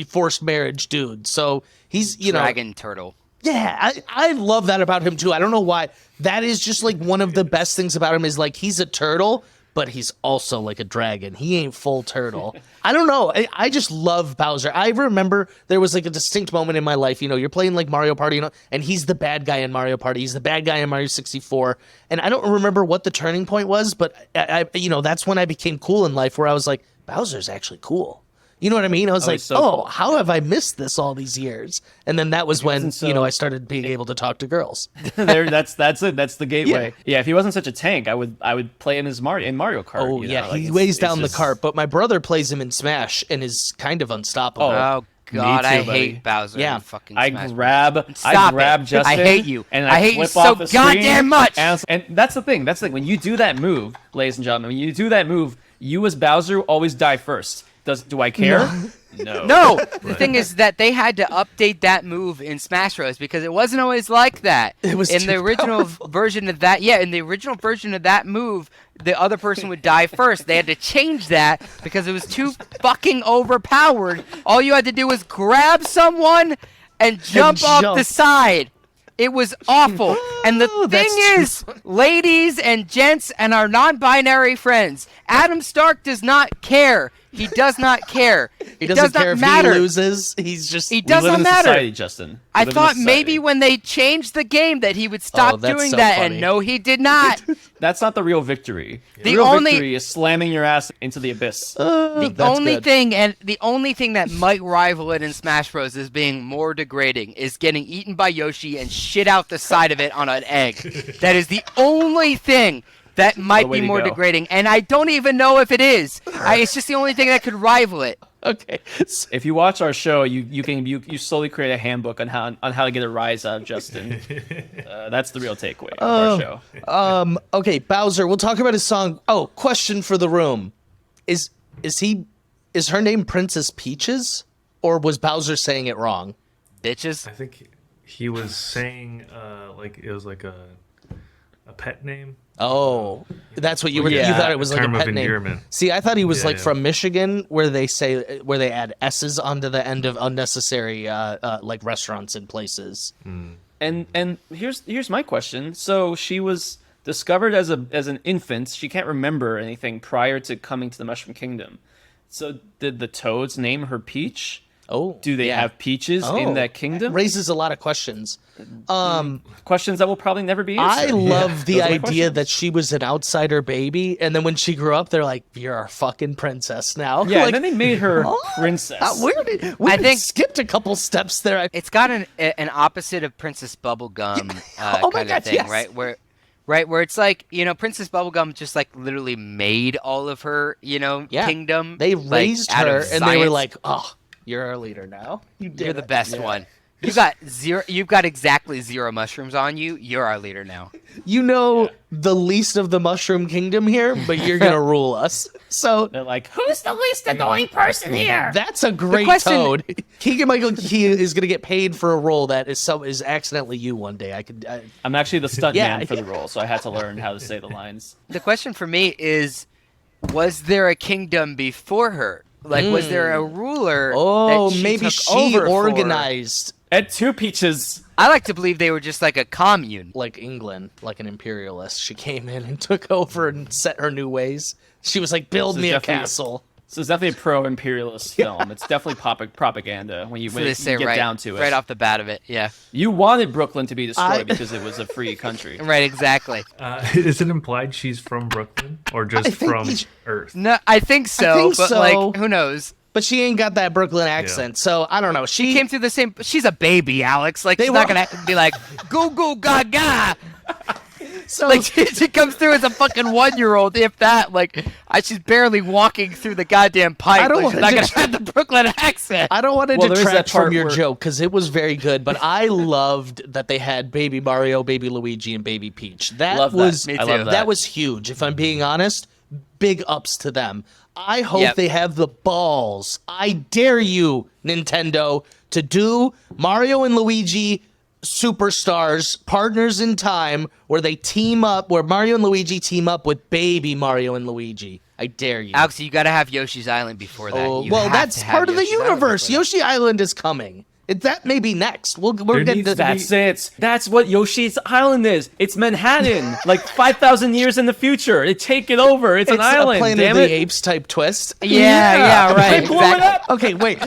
forced marriage dude. So he's,
Dragon turtle.
Yeah, I love that about him too. I don't know why. That is just like one of the best things about him is like he's a turtle, but he's also like a dragon. He ain't full turtle. I don't know. I just love Bowser. I remember there was like a distinct moment in my life. You know, you're playing like Mario Party, and he's the bad guy in Mario Party. He's the bad guy in Mario 64. And I don't remember what the turning point was, but that's when I became cool in life where I was like, Bowser's actually cool. You know what I mean? I was like,
he's so cool.
how have I missed this all these years? And then that was when, I started being able to talk to girls.
that's it. That's the gateway. Yeah. If he wasn't such a tank, I would play him as Mario Kart.
Oh,
you know?
yeah,
Like,
he
it's-
weighs
it's
down
just-
the cart, but my brother plays him in Smash and is kind of unstoppable.
Oh, God,
too,
I
buddy.
hate Bowser.
Yeah.
in fucking
I
Smash Bros.
grab
Stop it.
Justin.
I hate you.
And
I hate you
flip
so
off the screen,
goddamn much.
And that's the thing. That's the thing. When you do that move, ladies and gentlemen, when you do that move, you as Bowser always die first. Do I care? No.
No, the thing is that they had to update that move in Smash Bros. Because it wasn't always like that.
It was
in
too
the original version of that. Yeah, in the original version of that move, the other person would die first. They had to change that because it was too fucking overpowered. All you had to do was grab someone and jump off the
jump.
side. It was awful. And the thing
that's true.
is, ladies and gents and our non-binary friends, Adam Stark does not care. He does not care.
He
It
doesn't
does
care
not
if
matter.
he loses. He's just...
He
We
does
live
not
in a
matter.
society, Justin. We
I
live in a
thought
society.
maybe when they changed the game that he would stop
that's
doing
so
that,
funny.
and no, he did not.
That's not the real victory. The
The
real
only-
victory is slamming your ass into the abyss.
The
That's
only
good.
thing that might rival it in Smash Bros. Is being more degrading is getting eaten by Yoshi and shit out the side of it on an egg. That is the only thing that might
way
be
to
more
go.
degrading, and I don't even know if it is. It's just the only thing that could rival it.
Okay.
If you watch our show, you slowly create a handbook on how to get a rise out of Justin. That's the real takeaway of our show.
Okay, Bowser, we'll talk about his song. Oh, question for the room. Is her name Princess Peaches? Or was Bowser saying it wrong?
Bitches.
I think he was saying like it was like a pet name.
Oh, that's what you were. You
Yeah.
thought it was like a
Term of
pet name.
endearment.
See, I thought he was
Yeah,
like
yeah.
from Michigan, where they add S's onto the end of unnecessary like restaurants and places.
And here's my question. So she was discovered as an infant. She can't remember anything prior to coming to the Mushroom Kingdom. So did the toads name her Peach?
Oh,
Do they
yeah.
have peaches in that kingdom?
Raises a lot of questions.
Questions that will probably never be
I
answered.
love the
Those are my
idea
questions.
that she was an outsider baby, and then when she grew up, they're like, "You're our fucking princess now."
Yeah,
like,
and then they made her
"Oh,
princess.
we
think-
skipped a couple steps there.
It's got an opposite of Princess Bubblegum
Oh my
kind
God,
of thing,
yes.
right? Where it's like, Princess Bubblegum just like literally made all of her, kingdom.
They
like,
raised
out
her,
of
and they were
science.
like, "Oh, you're our leader now. You did
You're the
it."
best one. You got zero. You've got exactly 0 mushrooms on you. You're our leader now.
You know the least of the Mushroom Kingdom here, but you're gonna rule us. So
They're like, who's the least annoying person here?
that's a great
question-
Toad. Keegan-Michael Key is gonna get paid for a role that is accidentally you one day.
I'm actually the stunt
Yeah,
man for the
yeah.
role, so I had to learn how to say the lines.
The question for me is, was there a kingdom before her? Like, was there a ruler?
Oh,
that she
maybe
took
she
over for?
organized
And 2 peaches.
I like to believe they were just like a commune.
like England, like an imperialist. She came in and took over and set her new ways. She was like, "Build
This is
me a
definitely-
castle."
So it's definitely a pro-imperialist film. It's definitely propaganda when you,
So
when
they
you
say
get
right,
down to it.
right off the bat of it. Yeah,
You wanted Brooklyn to be destroyed
I-
because it was a free country.
right. Exactly.
Is it implied she's from Brooklyn or just
think
from
each-
Earth?
No, I think so.
think
but
so.
like, who knows?
But she ain't got that Brooklyn accent, so I don't know.
She came through the same. She's a baby, Alex. Like, she's not
were-
gonna be like, "Goo goo gaga."
so
Like, she comes through as a fucking 1-year-old, if that. Like, she's barely walking through the goddamn pipe.
I don't
Like, she's
wanna
not gonna have the Brooklyn accent.
I don't want to
Well, there is
detract
that part
from your
where-
joke because it was very good, but I loved that they had Baby Mario, Baby Luigi, and Baby Peach. That
Love that.
was
Me
I love
too.
that.
that was huge. If I'm being honest, big ups to them. I hope
Yep.
they have the balls. I dare you, Nintendo, to do Mario and Luigi Superstars Partners in Time, where they team up, where Mario and Luigi team up with Baby Mario and Luigi. I dare you.
Alex, you gotta have Yoshi's Island before that.
Oh,
You
well,
have
that's
to have
part of the
Yoshi's Island
universe.
before that.
Yoshi Island is coming. That may be next. We're
There
getting
needs to
That's it. That's what Yoshi's Island is. It's Manhattan, like 5,000 years in the future. They take it over. It's an
It's
island.
a Planet
Damn
of
it.
the Apes type twist.
Yeah, right.
Blow it
Exactly.
up.
Okay, wait.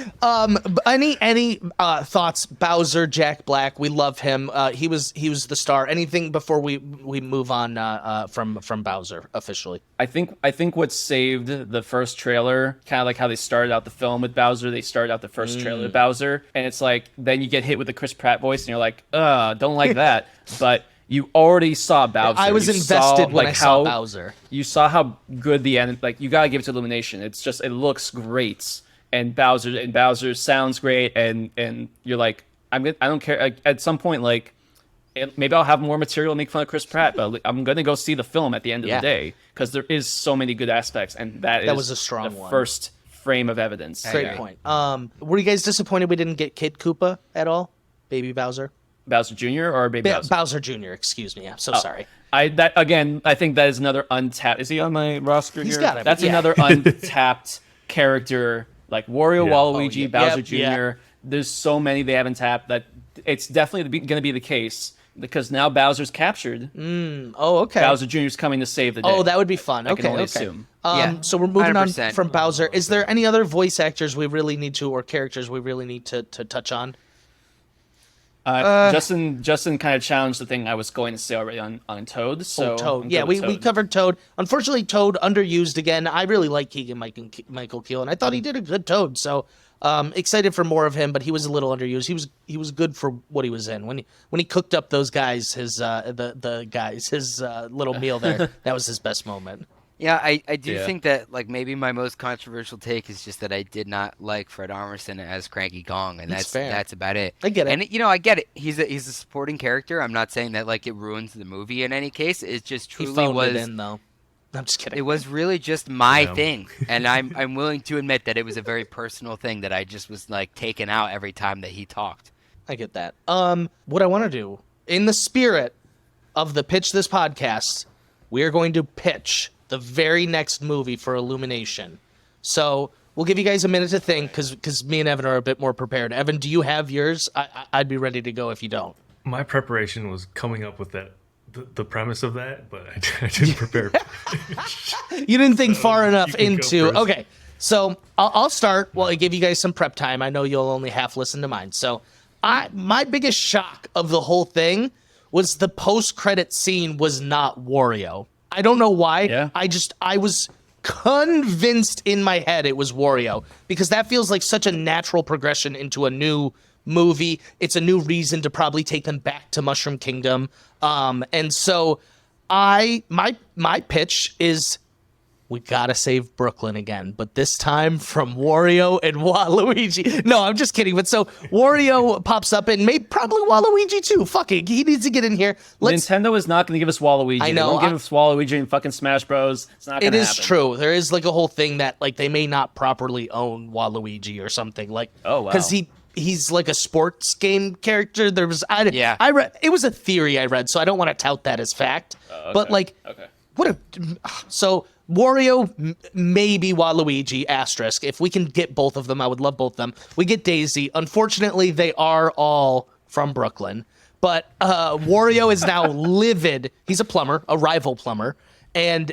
Any thoughts? Bowser, Jack Black. We love him. He was the star. Anything before we move on from Bowser officially?
I think what saved the first trailer, kind of like how they started out the film with Bowser, they started out the first trailer with Bowser, and it's like then you get hit with the Chris Pratt voice, and you're like, don't like that. But you already saw Bowser.
I was
You
invested
saw,
when
like,
I saw
how-
Bowser.
You saw how good the end. Like you gotta give it to Illumination. It's just it looks great, and Bowser sounds great, and you're like, I don't care. Like, at some point, like. Maybe I'll have more material to make fun of Chris Pratt, but I'm gonna go see the film at the end of
Yeah.
the day because there is so many good aspects, and that
was a strong
the
one.
first frame of evidence.
Great
agree.
point. Were you guys disappointed we didn't get Kid Koopa at all? Baby Bowser.
Bowser Jr. or Baby Bowser?
Bowser Jr. Excuse me. I'm so sorry.
I think that is another untapped. Is he on my roster
He's
here?
gotta be,
That's
yeah.
another untapped character like Wario,
Yeah.
Waluigi,
Oh, yeah.
Bowser
Yep,
Jr.
yeah.
There's so many they haven't tapped that it's definitely going to be the case because now Bowser's captured.
Oh, okay.
Bowser Jr. is coming to save the day.
Oh, that would be fun.
I
Okay,
can only
okay.
assume.
Yeah,
So we're moving on
100%.
from Bowser. Is there any other voice actors we really need to, or characters we really need to touch on?
Justin kind of challenged the thing I was going to say already on Toad. So
Toad.
I'm
Yeah,
good
we
with Toad.
covered Toad. Unfortunately, Toad underused again. I really like Keegan-Michael Keel, and I thought he did a good Toad. So excited for more of him, but he was a little underused. He was good for what he was in. When he cooked up those guys, his little meal there, that was his best moment.
Yeah, I do
Yeah.
think that like maybe my most controversial take is just that I did not like Fred Armisen as Cranky Kong, and
That's
that's
fair.
that's about it.
I get it.
And I get it. He's a supporting character. I'm not saying that like it ruins the movie in any case. It just
He
truly
phoned
was.
it in, though. I'm just kidding.
It was really just my
Yeah.
thing, and I'm willing to admit that it was a very personal thing that I just was like taken out every time that he talked.
I get that. What I want to do, in the spirit of the Pitch This podcast, we are going to pitch the very next movie for Illumination. So we'll give you guys a minute to think because me and Evan are a bit more prepared. Evan, do you have yours? I'd be ready to go if you don't.
My preparation was coming up with the premise of that, but I didn't prepare.
You didn't think far enough
you can go
into.
first.
Okay, so I'll start while I give you guys some prep time. I know you'll only half listen to mine. So my biggest shock of the whole thing was the post-credit scene was not Wario. I don't know why.
Yeah.
I was convinced in my head it was Wario because that feels like such a natural progression into a new movie. It's a new reason to probably take them back to Mushroom Kingdom. And so my pitch is we gotta save Brooklyn again, but this time from Wario and Waluigi. No, I'm just kidding. But so Wario pops up and probably Waluigi too. Fuck it, he needs to get in here.
Nintendo is not going to give us Waluigi.
I know,
They won't give us Waluigi in fucking Smash Bros. It's not going
It
to
is
happen.
true. There is like a whole thing that like they may not properly own Waluigi or something like.
Oh, wow.
Because he's like a sports game character. There was
Yeah.
I read it was a theory I read, so I don't want to tout that as fact. But like,
Okay.
So Wario, maybe Waluigi, asterisk. If we can get both of them, I would love both of them. We get Daisy. Unfortunately, they are all from Brooklyn. But Wario is now livid. He's a plumber, a rival plumber. And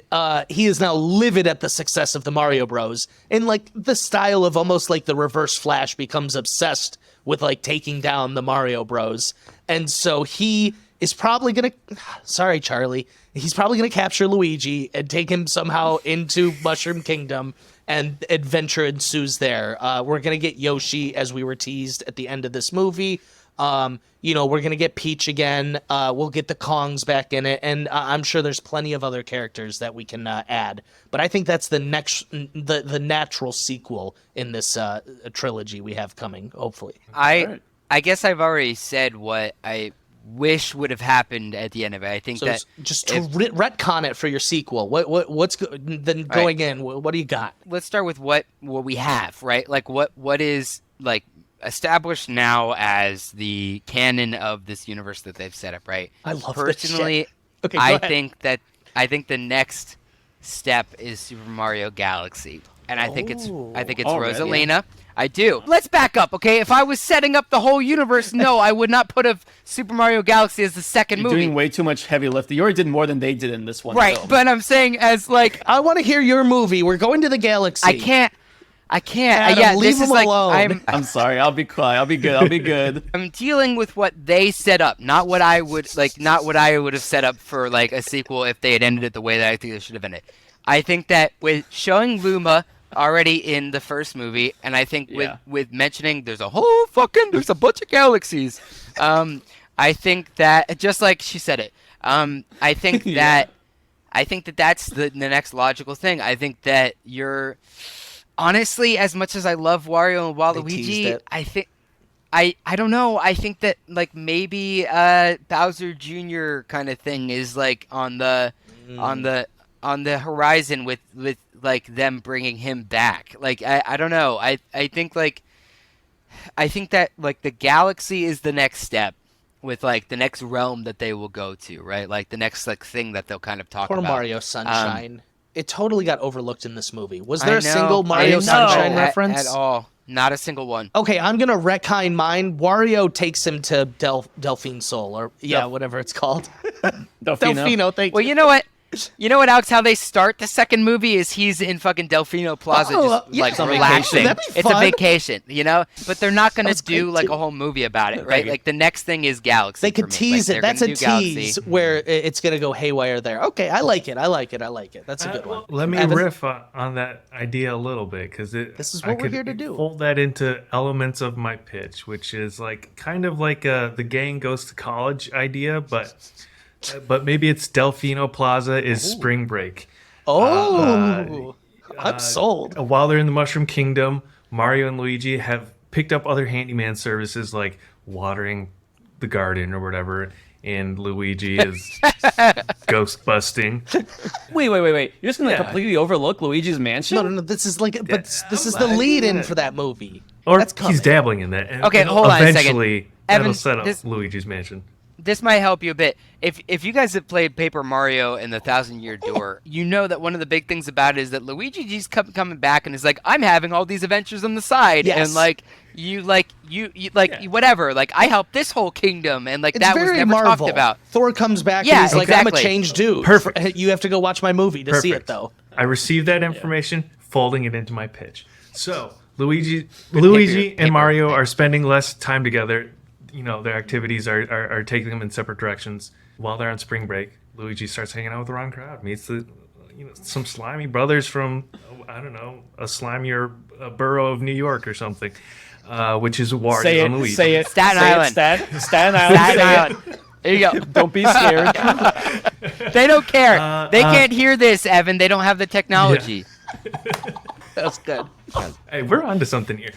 he is now livid at the success of the Mario Bros. In like the style of almost like the Reverse Flash becomes obsessed with like taking down the Mario Bros. And so he is probably going to, sorry, Charlie, he's probably going to capture Luigi and take him somehow into Mushroom Kingdom, and adventure ensues there. We're going to get Yoshi, as we were teased at the end of this movie. We're going to get Peach again. We'll get the Kongs back in it, and I'm sure there's plenty of other characters that we can add. But I think that's the natural sequel in this trilogy we have coming, hopefully.
I guess I've already said what I wish would have happened at the end of it. I think
So
that
just to retcon it for your sequel. What's then going in? What do you got?
let's start with what we have, right? Like what is like established now as the canon of this universe that they've set up, right?
I love this
Personally,
shit. Okay, go
I
ahead.
think the next step is Super Mario Galaxy, and I think it's
Already?
Rosalina. I do. Let's back up, okay? If I was setting up the whole universe, no, I would not put a Super Mario Galaxy as the second
You're
movie.
doing way too much heavy lifting. You already did more than they did in this one.
Right,
film.
but I'm saying as like
I want to hear your movie. We're going to the galaxy.
I can't.
Adam,
yeah,
leave
this is
him
like
alone.
I'm sorry. I'll be quiet. I'll be good. I'll be good.
I'm dealing with what they set up, not what I would have set up for like a sequel if they had ended it the way that I think they should have ended. I think that with showing Luma already in the first movie, and I think with mentioning there's a bunch of galaxies. I think that just like she said it. I think that that's the next logical thing. I think that you're honestly, as much as I love Wario and
teased
Waluigi,
it.
I think I don't know. I think that like maybe Bowser Jr. kind of thing is like on the horizon with like them bringing him back. Like I don't know. I think that like the galaxy is the next step with like the next realm that they will go to, right? Like the next like thing that they'll kind of talk
Poor
about.
Mario Sunshine. It totally got overlooked in this movie. Was
I
there a
know,
single
I
Mario
know,
Sunshine reference?
at all? Not a single one.
Okay, I'm gonna retcon mine. Wario takes him to Delphine Soul, or whatever it's called. Delfino, thank
Well,
you.
you know what? You know what, Alex? How they start the second movie is he's in fucking Delfino Plaza, just
yeah,
like
it's a
relaxing.
vacation. That'd be
It's a
fun.
vacation, you know. But they're not gonna
Sounds
do
great,
like
too.
a whole movie about it,
Thank
right?
you.
Like the next thing is Galaxy.
They
for
could
me.
tease
Like,
it.
they're
That's a
gonna do Galaxy.
tease where it's gonna go haywire there. Okay, I like it. That's a good one.
Let me
Evan?
riff on that idea a little bit because
This is what we're here to do.
Fold that into elements of my pitch, which is like kind of like the gang goes to college idea, but maybe it's Delfino Plaza is spring break.
Oh, I'm sold.
While they're in the Mushroom Kingdom, Mario and Luigi have picked up other handyman services like watering the garden or whatever, and Luigi is ghost busting.
Wait. You're just gonna completely overlook Luigi's mansion?
No. This is like, but this is the lead-in for that movie.
Or
That's coming.
he's dabbling in that. And
Okay, hold on a second.
eventually,
Evan,
that'll set up
this-
Luigi's mansion.
this might help you a bit. If you guys have played Paper Mario and the Thousand Year Door, you know that one of the big things about it is that Luigi just kept coming back and is like, I'm having all these adventures on the side,
Yes.
and like you whatever. Like I helped this whole kingdom, and like
It's
that was
very
never
Marvel.
talked about.
Thor comes back
Yeah,
and he's like, I'm a
exactly.
changed dude.
Perfect.
You have to go watch my movie to see it,
Perfect.
though.
I received that information, folding it into my pitch. So Luigi
paper.
and Mario are spending less time together. You know, their activities are taking them in separate directions. While they're on spring break, Luigi starts hanging out with the wrong crowd, meets some slimy brothers from, I don't know, a slimier borough of New York or something, which is Wario
Say
and
it.
Luigi.
Say it.
Staten
say
Island.
It, Staten Island.
Staten
say
Island. There you go.
It. Don't be scared.
They don't care. They can't hear this, Evan. They don't have the technology.
That's good.
Hey, we're onto something here.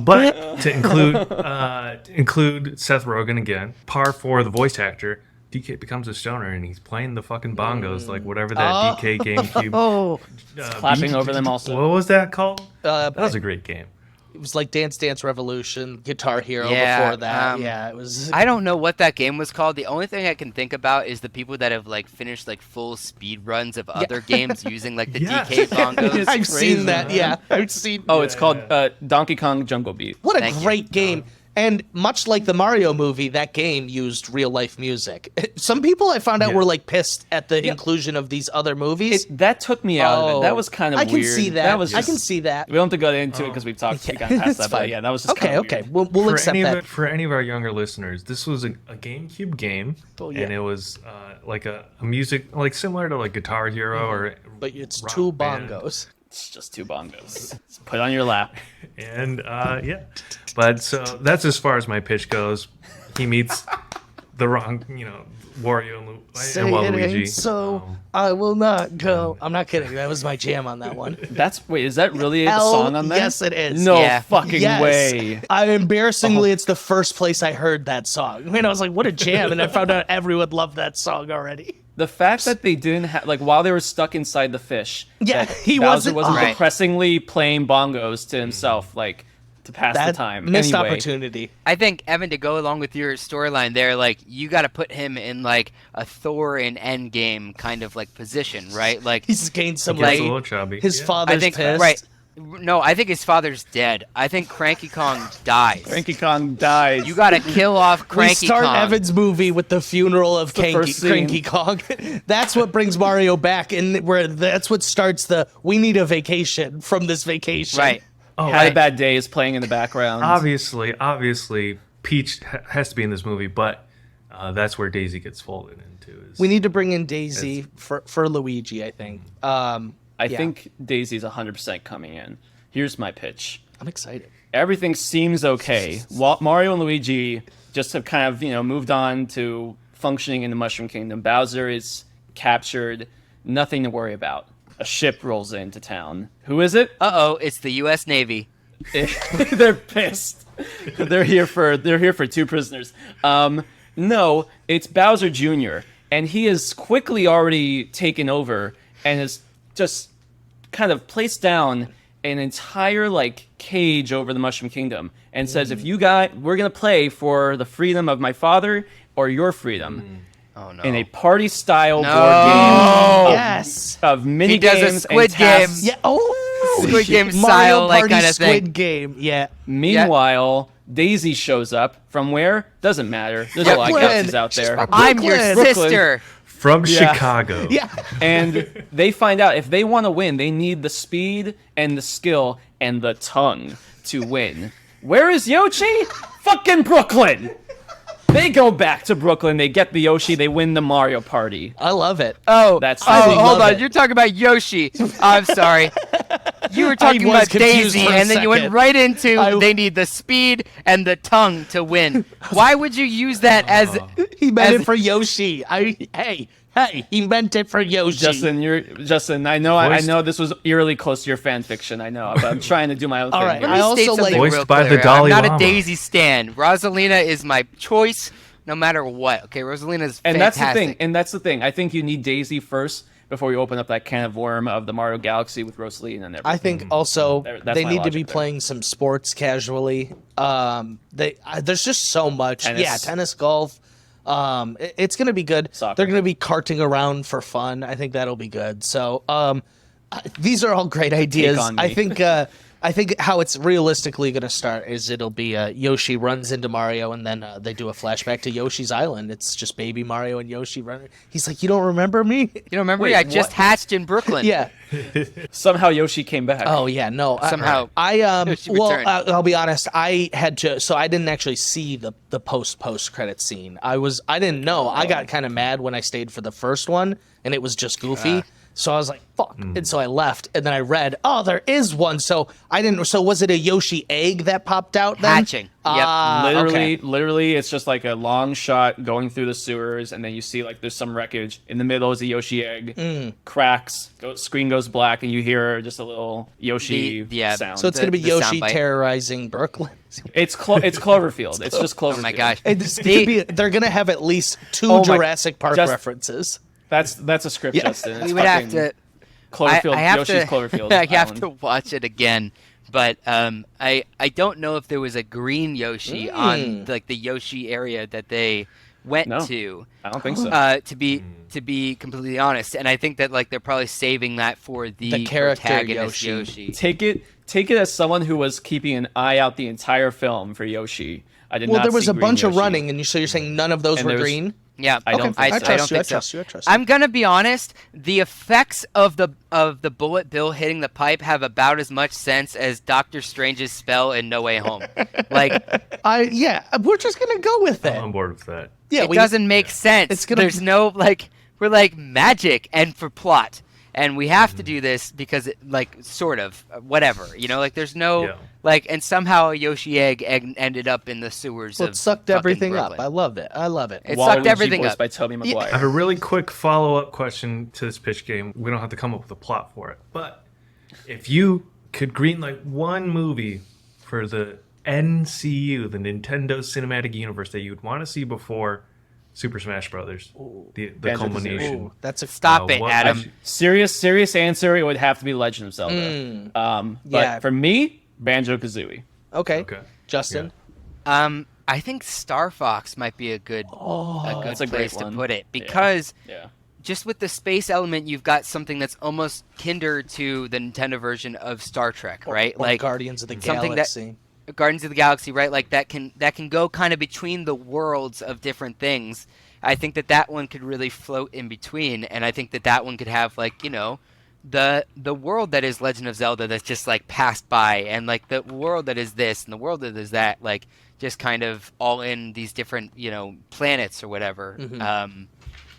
But to include Seth Rogen again, par for the voice actor, DK becomes a stoner and he's playing the fucking bongos, like whatever that DK GameCube.
Oh,
Clapping over them also.
What was that called?
uh,
That was a great game.
it was like Dance Dance Revolution, Guitar Hero
Yeah,
before that. Yeah, it was.
I don't know what that game was called. The only thing I can think about is the people that have like finished like full speed runs of other games using like the
Yes.
DK bongos.
It's
I've
crazy,
seen that.
man.
Yeah, I've seen.
Oh, it's called Donkey Kong Jungle Beat.
What a
Thank you.
great game. And much like the Mario movie, that game used real life music. Some people I found out
Yeah.
were like pissed at the inclusion of these other movies.
That took me out of it. That was kind of
I
weird.
can see that.
That was
I can
just-
see that.
We don't have to go into it because we've talked. We got past
It's
that. But
fine.
yeah, that was just
Okay,
kinda
okay.
weird.
We'll accept that.
For any of our younger listeners, this was a GameCube game,
Oh, yeah.
and it was like a music, like similar to like Guitar Hero or.
But it's
Rock
two
Band.
bongos.
It's just two bongos. Just put it on your lap.
And yeah, but so that's as far as my pitch goes. He meets the wrong, Wario and
Say it
Waluigi.
ain't so, I will not go. I'm not kidding. That was my jam on that one.
Wait, is that really the
Hell,
song on there?
yes, it is.
No
Yeah.
fucking
Yes.
way.
Embarrassingly, it's the first place I heard that song. I mean, I was like, what a jam. And I found out everyone loved that song already.
The fact that they didn't have, like, while they were stuck inside the fish,
Yeah,
that
he
Bowser
wasn't-
Right.
depressingly playing bongos to himself, like, to pass the
That
time.
missed
Anyway,
opportunity.
I think Evan, to go along with your storyline there, like you got to put him in like a Thor in Endgame kind of like position, right? Like
He's gained some
Gets
Like,
a
weight.
little chubby.
His
Yeah.
father's
I think
pissed.
right. No, I think his father's dead. I think Cranky Kong dies.
Cranky Kong dies.
You got to kill off
We
Cranky
start
Kong.
Evan's movie with the funeral of
the
Cranky,
first scene.
Cranky Kong. That's what brings Mario back, and that's what starts the we need a vacation from this vacation.
Right.
Oh,
Had
Right.
a Bad Day is playing in the background.
obviously, Peach has to be in this movie, but that's where Daisy gets folded into.
We need to bring in Daisy for Luigi, I think.
I
yeah.
think Daisy's 100% coming in. Here's my pitch.
I'm excited.
Everything seems okay. Mario and Luigi just have kind of, moved on to functioning in the Mushroom Kingdom. Bowser is captured. Nothing to worry about. A ship rolls into town. Who is it?
Uh-oh, it's the U.S. Navy.
They're pissed. They're here for two prisoners. No, it's Bowser Jr. and he is quickly already taken over and has just kind of placed down an entire like cage over the Mushroom Kingdom and says, if you we're gonna play for the freedom of my father or your freedom.
Oh no.
In a party style
No.
board game
Yes.
of mini
He does a
games
Squid
and tasks.
Game.
Yeah. Oh.
Squid Game
Mario
style, like
Party
kind of
Squid
thing.
Game. Yeah.
Meanwhile, Daisy shows up from where? Doesn't matter. There's a lot of
Brooklyn.
galaxies out
She's
there.
from
I'm your
Brooklyn.
sister.
From
Yeah.
Chicago.
Yeah.
And they find out if they want to win, they need the speed and the skill and the tongue to win. Where is Yoshi? Fucking Brooklyn! They go back to Brooklyn, they get the Yoshi, they win the Mario Party.
I love it.
Oh,
That's-
I
hold
love
on.
it.
You're talking about Yoshi. I'm sorry. You were talking
was
about
confused
Daisy,
for a
and then you went
second.
right into
I-
they need the speed and the tongue to win. Why would you use that as?
He meant
As-
it for Yoshi. Hey, he meant it for Yoshi.
Justin, I know
Voiced-
this was eerily close to your fan fiction, I know, but I'm trying to do my own
All
thing.
right,
here.
Let me
I
state
also
something
like-
Voiced
real
by the
clear.
Dalai
I'm not
Lama.
a Daisy stan. Rosalina is my choice, no matter what. Okay, Rosalina's
And
fantastic.
that's the thing. I think you need Daisy first before you open up that can of worm of the Mario Galaxy with Rosaline and everything.
I think also
That's
they
my
need to
logic
be
there.
playing some sports casually. There's just so much.
Tennis.
Yeah, tennis, golf. It's gonna be good.
Soccer.
They're gonna be carting around for fun. I think that'll be good. So these are all great ideas.
on me.
I think how it's realistically going to start is it'll be Yoshi runs into Mario, and then they do a flashback to Yoshi's Island. It's just baby Mario and Yoshi running. He's like, "You don't remember me?"
You don't remember?
Wait,
I just
what?
hatched in Brooklyn.
Yeah.
Somehow Yoshi came back.
Oh yeah. No.
Somehow Yoshi
well,
returned.
I'll be honest. I had to. So I didn't actually see the post credit scene. I didn't know. I got kind of mad when I stayed for the first one, and it was just goofy. So I was like, fuck. And so I left, and then I read, oh, there is one. So I didn't. So was it a Yoshi egg that popped out then?
Hatching. Yep.
Literally, it's just like a long shot going through the sewers, and then you see like there's some wreckage. In the middle is a Yoshi egg. Cracks. Screen goes black, and you hear just a little Yoshi sound.
So it's going to be
the
Yoshi
soundbite.
terrorizing Brooklyn.
It's Cloverfield. It's just Cloverfield.
Oh my gosh.
They're going to have at least two
Oh my-
Jurassic Park
just-
references.
That's a script, Justin. It's
We would have
fucking
to.
Cloverfield.
I have
Yoshi's
to,
Cloverfield.
I have
Island.
to watch it again, but I don't know if there was a green Yoshi on like the Yoshi area that they went
No.
to.
I don't think so.
To be completely honest, and I think that like they're probably saving that for the
character
protagonist
Yoshi.
Take it as someone who was keeping an eye out the entire film for Yoshi. I did
Well,
not
there was
see
a
green
bunch of
Yoshi.
running, and so you're saying none of those
And
were
there was-
green?
Yeah,
I don't think so.
I
trust
don't
you. I
think so.
trust you. I trust you.
I'm gonna be honest. The effects of the bullet bill hitting the pipe have about as much sense as Doctor Strange's spell in No Way Home. Like
We're just gonna go with it.
I'm on board with that.
Yeah,
it doesn't make sense.
It's gonna-
There's no we're like magic and for plot, and we have to do this because it, like sort of whatever like there's no
Yeah.
and somehow a Yoshi egg ended up in the sewers.
Well,
of
it sucked
fucking
everything
Brooklyn.
up. I loved it.
It
Waluigi
sucked everything
voiced
up.
by Tobey Maguire.
I have a really quick follow-up question to this pitch game. We don't have to come up with a plot for it, but if you could greenlight one movie for the NCU, the Nintendo Cinematic Universe, that you would want to see before Super Smash Brothers, the
Banjo-Kazooie.
culmination.
Ooh, that's a
Stop it,
what
Adam.
would you-
Serious answer. It would have to be Legend of Zelda. But
yeah.
for me, Banjo Kazooie.
okay.
Okay.
Justin.
I think Star Fox might be a good
That's a
place
great
to
one.
put it
Yeah.
because
Yeah.
just with the space element, you've got something that's almost kinder to the Nintendo version of Star Trek, right?
Or
Like
Guardians of the
something
Galaxy.
Guardians of the Galaxy, right? Like that can go kind of between the worlds of different things. I think that one could really float in between, and I think that one could have like the world that is Legend of Zelda that's just like passed by, and like the world that is this and the world that is that, like just kind of all in these different planets or whatever.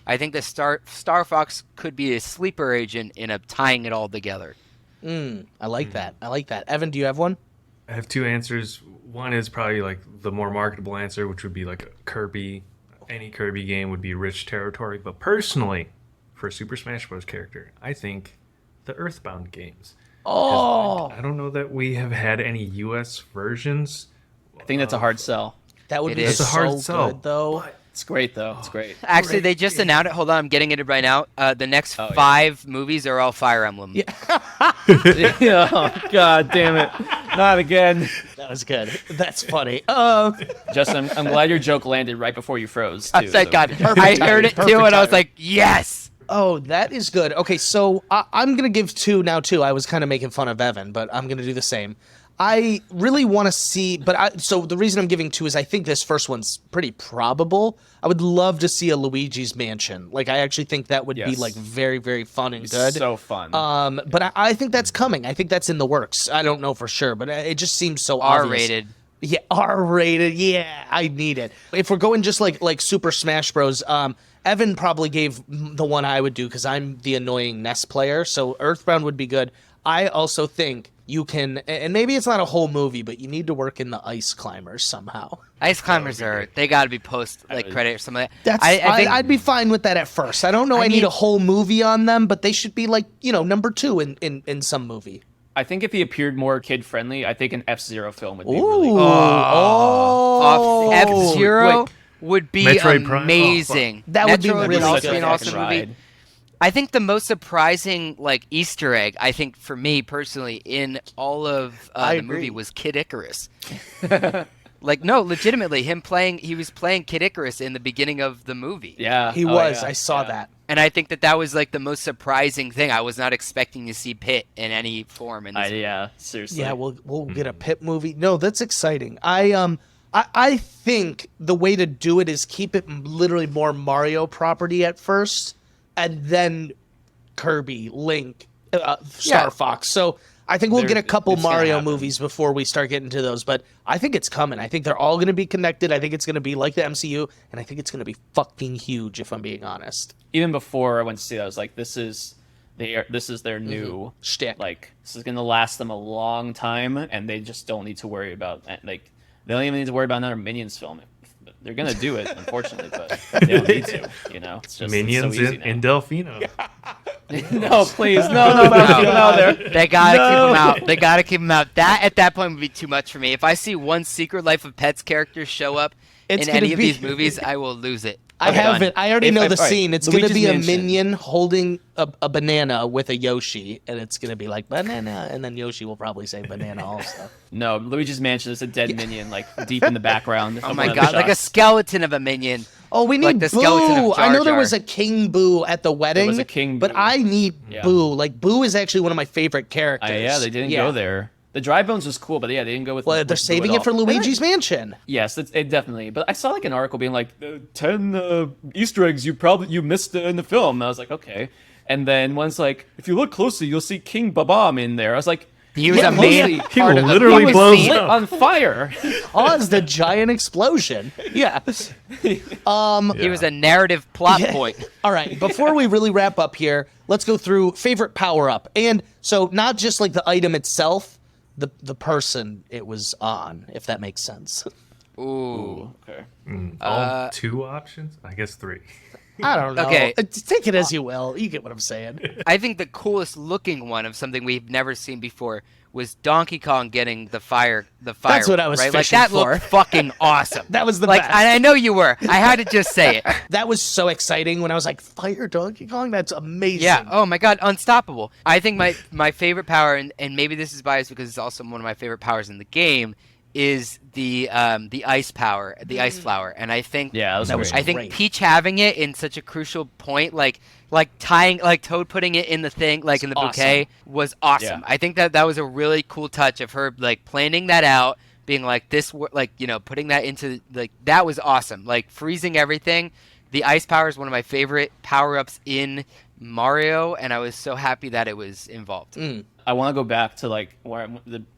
I think the Star Fox could be a sleeper agent in tying it all together.
I like that. I like that. Evan, do you have one?
I have two answers. One is probably like the more marketable answer, which would be like a Kirby. Any Kirby game would be rich territory. But personally, for a Super Smash Bros. Character, I think the Earthbound games.
Oh,
I don't know that we have had any U.S. versions.
I think that's a hard sell.
that would
It
be
is.
so
It's a hard sell,
good, though.
It's great though. It's great.
Actually, they just announced it. Hold on, I'm getting it right now. The next 5 movies are all Fire Emblem.
Yeah.
Oh, God damn it! Not again.
That was good. That's funny.
Justin, I'm glad your joke landed right before you froze.
I
Too,
said,
so-
God, I heard it
Perfect
too, and I was
timing.
like, yes.
Oh, that is good. Okay, so I'm going to give two now, too. I was kind of making fun of Evan, but I'm going to do the same. I really want to see, so the reason I'm giving two is I think this first one's pretty probable. I would love to see a Luigi's Mansion. Like, I actually think that would be,
Yes.
like, very, very fun and good.
So fun.
But I think that's coming. I think that's in the works. I don't know for sure, but it just seems so obvious.
R-rated.
Yeah, R-rated. Yeah, I need it. If we're going just like Super Smash Bros., Evan probably gave the one I would do because I'm the annoying NES player. So Earthbound would be good. I also think you can, and maybe it's not a whole movie, but you need to work in the Ice Climbers somehow.
Ice Climbers they got to be post credit or something like that.
That's
I think
I'd be fine with that at first. I don't know. I need
mean-
a whole movie on them, but they should be like number 2 in some movie.
I think if he appeared more kid friendly, I think an F-Zero film would be
Ooh,
really cool.
F-Zero
Wait.
would be
Metroid Prime?
amazing.
That would be
Metroid
really
also
good.
be an awesome
Fucking
movie.
ride.
I think the most surprising Easter egg, I think for me personally, in all of
I
the
agree.
movie was Kid Icarus. Like, no, legitimately, he was playing Kid Icarus in the beginning of the movie.
Yeah,
He
oh,
was.
yeah,
I saw
yeah.
that.
And I think that was like the most surprising thing. I was not expecting to see Pitt in any form in this movie.
Yeah, seriously.
Yeah, we'll get a Pit movie. No, that's exciting. I think the way to do it is keep it literally more Mario property at first, and then Kirby, Link, Star
Yeah.
Fox. So I think we'll get a couple
it's gonna
Mario
happen.
movies before we start getting to those. But I think it's coming. I think they're all going to be connected. I think it's going to be like the MCU, and I think it's going to be fucking huge. If I'm being honest.
Even before I went to see that, I was like, this is their new
Shtick.
Like, this is gonna last them a long time, and they just don't need to worry about they don't even need to worry about another Minions film. They're gonna do it, unfortunately, but they don't need to. It's just
Minions
it's so easy
in Delfino.
No, please, no, keep them out there.
They gotta keep him out. They gotta keep him out. That at that point would be too much for me. If I see one Secret Life of Pets character show up
It's
in
gonna
any of
be-
these movies, I will lose it.
I
I'm
have
done.
it. I already know the
all right,
scene. It's going to
Luigi's
be a
Mansion.
minion holding a banana with a Yoshi, and it's going to be like banana, and then Yoshi will probably say banana also.
No, Luigi's Mansion is a dead minion, like deep in the background.
Oh my god, like a skeleton of a minion.
Oh, we
Like
need
the skeleton of
Boo.
Jar
I know there
Jar.
was a King Boo at the wedding.
was a King
but
Boo.
I need
Yeah.
Boo. Like Boo is actually one of my favorite characters.
Yeah, they didn't
Yeah.
go there. The Dry Bones was cool, but yeah, they didn't go with.
Well,
with
they're
Boo
saving
at
it for
all.
Luigi's Mansion.
Yes, it definitely. But I saw like an article being like 10 Easter eggs you missed in the film. And I was like, okay. And then one's like, if you look closely, you'll see King Babam in there. I was like,
He was
yeah,
a main
mostly-
He
part of the
literally
he
blows
was lit
up.
on fire.
Caused the giant explosion. Yeah.
He was a narrative plot
Yeah.
point.
All right, before we really wrap up here, let's go through favorite power up. And so not just like the item itself, the person it was on, if that makes sense.
Ooh.
Okay.
All 2 options? I guess 3.
I don't know.
Okay.
Take it as you will. You get what I'm saying.
I think the coolest looking one of something we've never seen before was Donkey Kong getting the fire.
That's what I was
right? Like
fishing
that
for.
looked fucking awesome.
That was the
like,
best.
and I know you were. I had to just say it.
That was so exciting when I was like, fire Donkey Kong? That's amazing.
Yeah. Oh my God. Unstoppable. I think my favorite power, and maybe this is biased because it's also one of my favorite powers in the game, is the ice power, the ice flower. And I think
Yeah, that was
I
great.
think
great.
Peach having it in such a crucial point, like tying, like Toad putting it in the thing, like in the bouquet, was awesome.
Yeah.
I think that was a really cool touch of her, like planning that out, being like this, like putting that into that was awesome. Like freezing everything. The ice power is one of my favorite power ups in Mario, and I was so happy that it was involved.
I want to go back to like where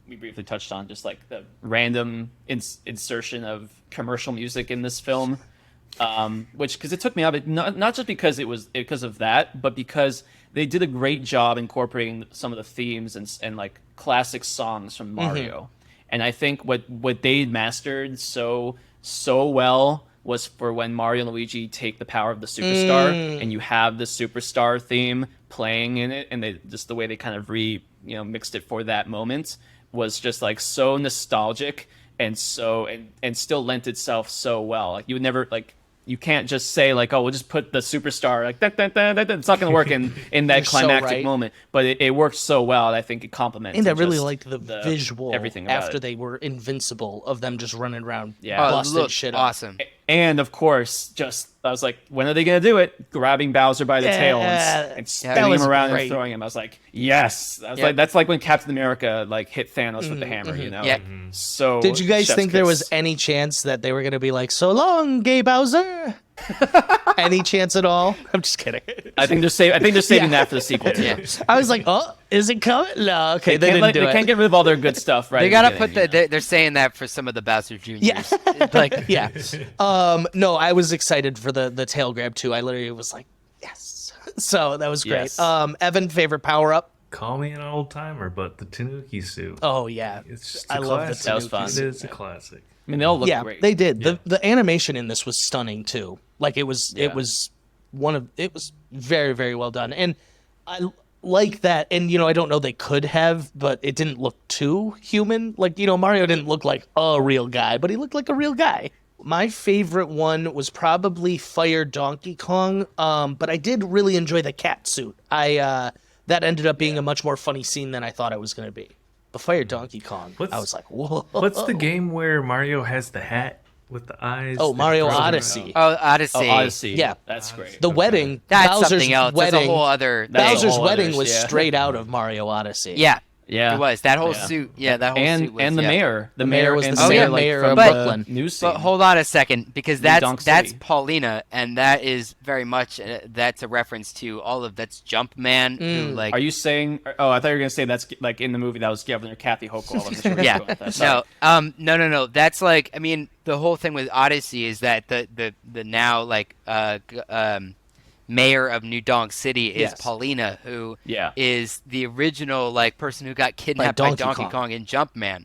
we briefly touched on just like the random insertion of commercial music in this film, which because it took me out, but not just because because of that, but because they did a great job incorporating some of the themes and like classic songs from Mario, and I think what they mastered so well was for when Mario and Luigi take the power of the superstar and you have the superstar theme playing in it, and they just the way they kind of mixed it for that moment was just like so nostalgic and so and still lent itself so well. Like you would never you can't just say like, oh, we'll just put the superstar like that. It's not going to work in that
You're so
climactic
right.
moment, but it worked so well. And I think it complements.
And I really
just
liked the visual
everything about
after
it.
they were invincible of them just running around
Yeah.
Oh, it
busting
looked
shit up.
awesome.
And of course, I was like, when are they gonna do it? Grabbing Bowser by the tail
Yeah,
and
that
spinning
was
him around
great.
and throwing him. I was like, yes. I was
Yeah.
like, that's like when Captain America like hit Thanos with the hammer, you know?
Yeah.
So
Did you guys
chef's
think there was
kiss.
any chance that they were going to be like, so long, gay Bowser? Any chance at all? I'm just kidding.
I think they're saving
Yeah.
that for the sequel too.
Yeah.
I was like, oh, is it coming? No, okay, they didn't do
They
it.
can't get rid of all their good stuff, right?
They
at
gotta
the
put
beginning,
the. They're saying that for some of the Bowser Juniors.
Yeah. Like, yeah. No, I was excited for the tail grab too. I literally was like, yes. So that was great.
Yes.
Evan, favorite power up?
Call me an old timer, but the Tanuki suit.
Oh yeah,
It's just
I
a
love the
classic.
That was fun.
It is a classic.
I mean, they all look
yeah,
great.
they did.
Yeah.
The animation in this was stunning too. Like it was very, very well done. And I like that. And I don't know, they could have, but it didn't look too human. Like, Mario didn't look like a real guy, but he looked like a real guy. My favorite one was probably Fire Donkey Kong. But I did really enjoy the cat suit. That ended up being a much more funny scene than I thought it was going to be. The Fire Donkey Kong. I was like, whoa.
What's the game where Mario has the hat with the eyes?
Oh,
that
Mario
throws him
Odyssey.
Oh, Odyssey.
Oh, Odyssey.
Yeah.
That's great.
The wedding.
That's
Bowser's
something else.
Wedding,
That's a whole other.
That's a
Bowser's
whole
wedding
other-
was
yeah.
straight out of Mario Odyssey.
Yeah.
Yeah.
It was that whole
Yeah.
suit. Yeah, that whole suit was.
And the
yeah.
mayor. The
mayor
mayor
was
and
the
the
same
mayor, like,
mayor
from
of
the
Brooklyn.
news scene.
But hold on a second, because
Dunk
that's
City.
Paulina, and that is very much that's a reference to all of that's Jumpman. Who, like,
Are you saying? Oh, I thought you were gonna say that's like in the movie that was Governor Kathy Hochul. I wasn't sure where you were
yeah,
going with that. Sorry.
no. That's like, I mean, the whole thing with Odyssey is that the now like mayor of New Donk City is
Yes.
Paulina, who
Yeah.
is the original like person who got kidnapped by
Donkey
Donkey
Kong.
Kong in Jumpman.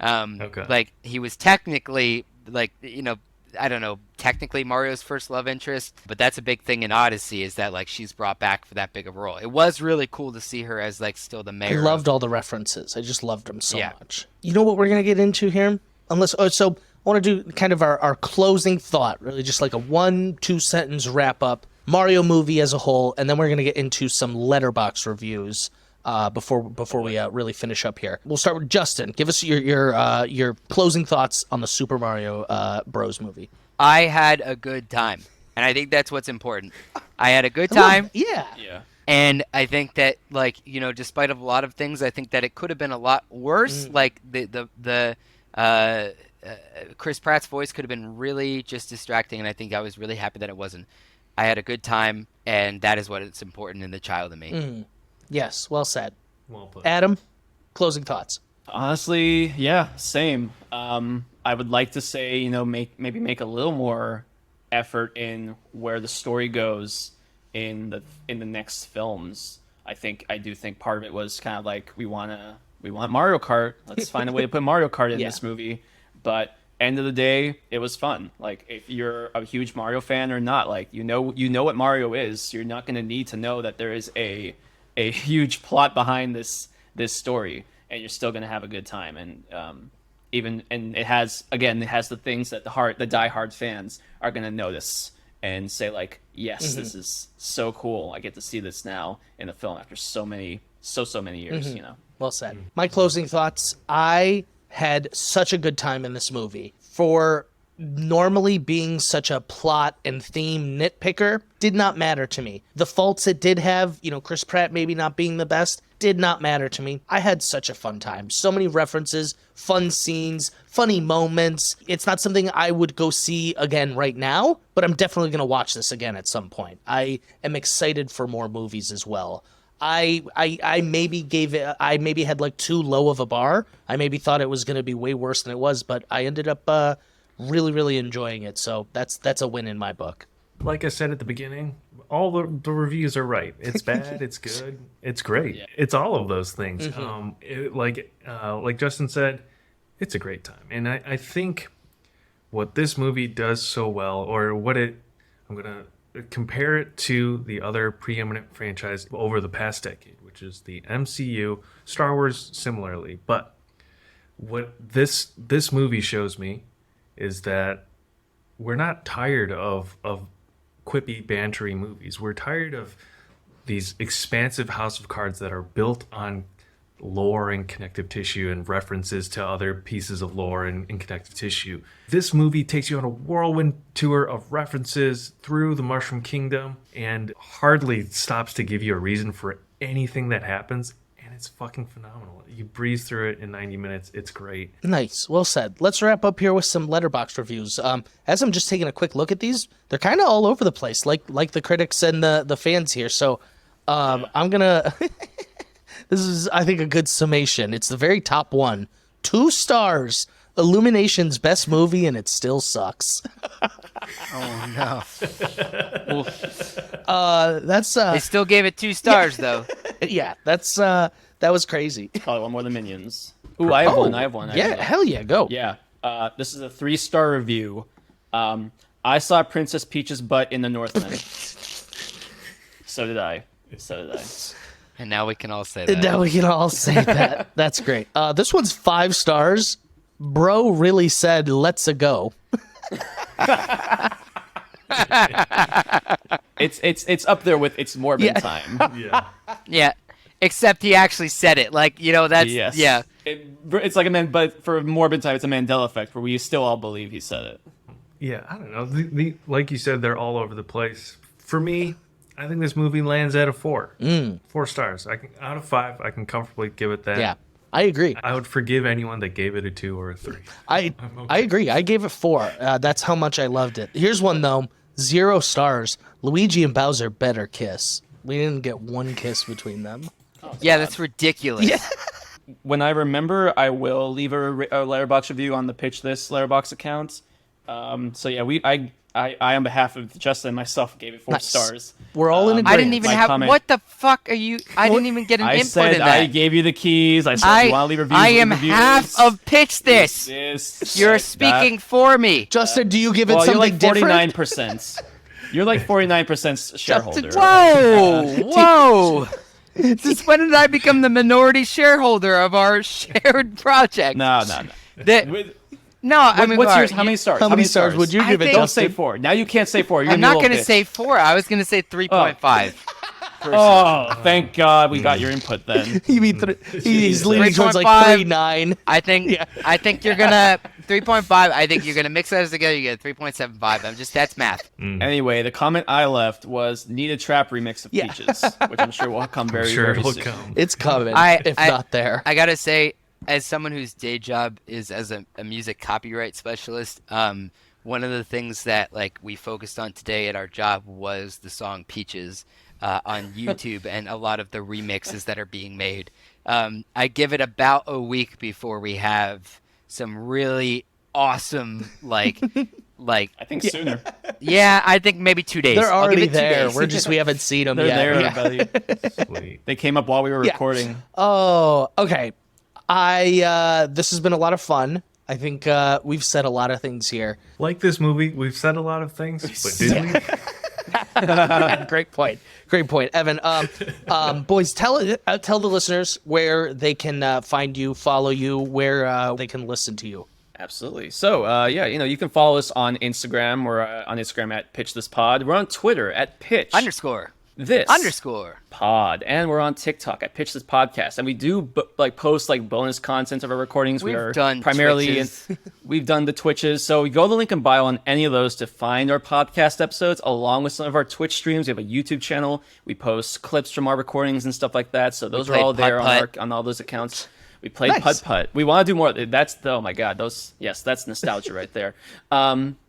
Okay.
Like he was technically like, you know, I don't know, technically Mario's first love interest, but that's a big thing in Odyssey is that like she's brought back for that big of a role. It was really cool to see her as like still the
I
mayor.
loved all the references. I just loved them so
Yeah.
much. You know what we're going to get into here? So I want to do kind of our closing thought, really just like a 1-2 sentence wrap up, Mario movie as a whole, and then we're going to get into some letterbox reviews before we really finish up here. We'll start with Justin. Give us your closing thoughts on the Super Mario Bros. Movie.
I had a good time, and I think that's what's important. I had a good time.
Yeah.
Yeah.
And I think that, like, you know, despite of a lot of things, I think that it could have been a lot worse. Like the Chris Pratt's voice could have been really just distracting, and I think I was really happy that it wasn't. I had a good time, and that is what is important in the child of me.
Yes. Well said.
Well put.
Adam, closing thoughts.
Honestly, yeah, same. I would like to say, you know, maybe make a little more effort in where the story goes in the next films. I do think part of it was kind of like we want Mario Kart. Let's find a way to put Mario Kart in
Yeah.
this movie. But end of the day, it was fun. Like if you're a huge Mario fan or not, like you know what Mario is. You're not going to need to know that there is a huge plot behind this story, and you're still going to have a good time. And it has the things that the diehard fans are going to notice and say like, yes, this is so cool. I get to see this now in a film after so many years. You know.
Well said. My closing thoughts. I had such a good time in this movie. For normally being such a plot and theme nitpicker, did not matter to me. The faults it did have, you know, Chris Pratt maybe not being the best, did not matter to me. I had such a fun time. So many references, fun scenes, funny moments. It's not something I would go see again right now, but I'm definitely going to watch this again at some point. I am excited for more movies as well. I maybe had like too low of a bar. I maybe thought it was going to be way worse than it was, but I ended up really, really enjoying it. So that's a win in my book.
Like I said at the beginning, all the reviews are right. It's bad, it's good, it's great.
Yeah.
It's all of those things. Like Justin said, it's a great time. And I think what this movie does so well, or I'm going to compare it to the other preeminent franchise over the past decade, which is the MCU, Star Wars similarly. But what this movie shows me is that we're not tired of quippy, bantery movies. We're tired of these expansive house of cards that are built on lore and connective tissue and references to other pieces of lore and connective tissue. This movie takes you on a whirlwind tour of references through the Mushroom Kingdom and hardly stops to give you a reason for anything that happens. And it's fucking phenomenal. You breeze through it in 90 minutes. It's great.
Nice. Well said. Let's wrap up here with some letterbox reviews. As I'm just taking a quick look at these, they're kind of all over the place, like the critics and the fans here. So I'm going to... This is, I think, a good summation. It's the very top one. 2 stars. Illumination's best movie, and it still sucks.
Oh no!
That's
They still gave it 2 stars though.
yeah. That was crazy.
Probably one more than Minions. Ooh, I have one.
Yeah, hell yeah, go.
Yeah. This is a 3-star review. I saw Princess Peach's butt in the Northman. So did I.
And now we can all say that.
Now we can all say that. That's great. This one's 5 stars. Bro really said, "Let's a go."
It's up there with It's Morbid
Yeah.
Time.
Yeah.
Yeah. except he actually said it. Like, that's
Yes.
yeah.
It's like but for morbid type, it's a Mandela effect where we still all believe he said it.
Yeah, I don't know. Like you said, they're all over the place. For me, I think this movie lands at a 4. 4 stars. Out of 5, I can comfortably give it that.
Yeah, I agree.
I would forgive anyone that gave it a 2 or a 3.
I agree. I gave it 4. That's how much I loved it. Here's one though. 0 stars. Luigi and Bowser better kiss. We didn't get one kiss between them.
Yeah, that's ridiculous.
Yeah.
When I remember, I will leave a Letterboxd review on the Pitch This Letterboxd account. So yeah, I on behalf of Justin and myself gave it 4
Nice.
stars.
We're all in agreement.
I didn't even
My
have.
comment-
What the fuck are you? I didn't even get an
I
input
said
in that.
I gave you the keys. I said if you want to leave reviews.
I
leave
am
reviews.
half of Pitch This. You're
That-
speaking for me.
Justin, do you give it
Well, you're
something
like
different?
49%. You're like 49% shareholder.
Whoa. Since when did I become the minority shareholder of our shared project?
No.
That-
With-
no, I mean,
what's
all
yours?
right,
How many stars?
How many stars would you
I
give it,
think-
Don't say
Justin?
4. Now you can't say 4. You're
I'm
gonna
not
be a
going to
little
say 4. I was going to say 3.5.
Oh, thank God we got your input then.
You mean he's leaning towards like
3.5.
3.9.
I think you're gonna 3.5. I think you're gonna mix those together. You get 3.75. That's math.
Anyway, the comment I left was need a trap remix of
Yeah.
Peaches, which I'm sure will come very,
Sure,
very
it'll
soon.
come.
It's coming, if not there.
I gotta say, as someone whose day job is as a music copyright specialist, one of the things that we focused on today at our job was the song Peaches on YouTube and a lot of the remixes that are being made. I give it about a week before we have some really awesome
I think sooner.
yeah, I think maybe 2 days.
They're
I'll give
already
it 2
there.
days.
We haven't seen them
They're
yet.
there,
Yeah.
everybody.
Sweet.
They came up while we were
Yeah.
recording.
Oh, okay. This has been a lot of fun. I think we've said a lot of things here.
Like this movie, we've said a lot of things, but did we?
Great point. Evan. Boys, tell the listeners where they can find you, follow you, where they can listen to you.
Absolutely. So, you can follow us on Instagram. We're on Instagram at Pitch This Pod. We're on Twitter at Pitch This
__
Pod, and we're on TikTok at Pitch This Podcast. And we do post bonus content of our recordings.
We've
we are
done
primarily
Twitches.
we've done the Twitches. So we go to the link in bio on any of those to find our podcast episodes, along with some of our Twitch streams. We have a YouTube channel. We post clips from our recordings and stuff like that. So those are all there on all those accounts. We played
Nice.
Putt Putt. We want to do more. Oh my God, that's nostalgia right there.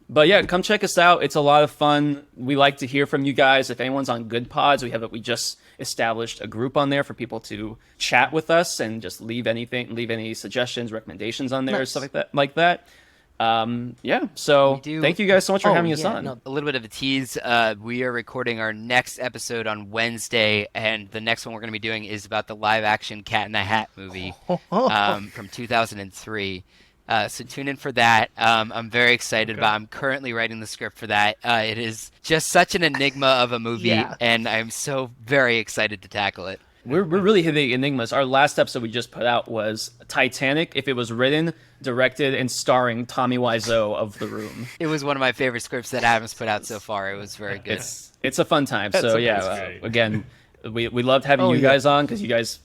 But yeah, come check us out. It's a lot of fun. We like to hear from you guys. If anyone's on Good Pods, we just established a group on there for people to chat with us and just leave any suggestions, recommendations on there,
Nice.
stuff like that. So thank you guys so much for having us on.
A little bit of a tease. We are recording our next episode on Wednesday, and the next one we're going to be doing is about the live-action Cat in the Hat movie from 2003. So tune in for that. I'm very excited about. I'm currently writing the script for that. It is just such an enigma of a movie, and I'm so very excited to tackle it.
We're really hitting enigmas. Our last episode we just put out was Titanic. If it was written, directed, and starring Tommy Wiseau of The Room.
It was one of my favorite scripts that Adam's put out so far. It was very good.
It's a fun time. So
great.
again, we loved having you guys on because you guys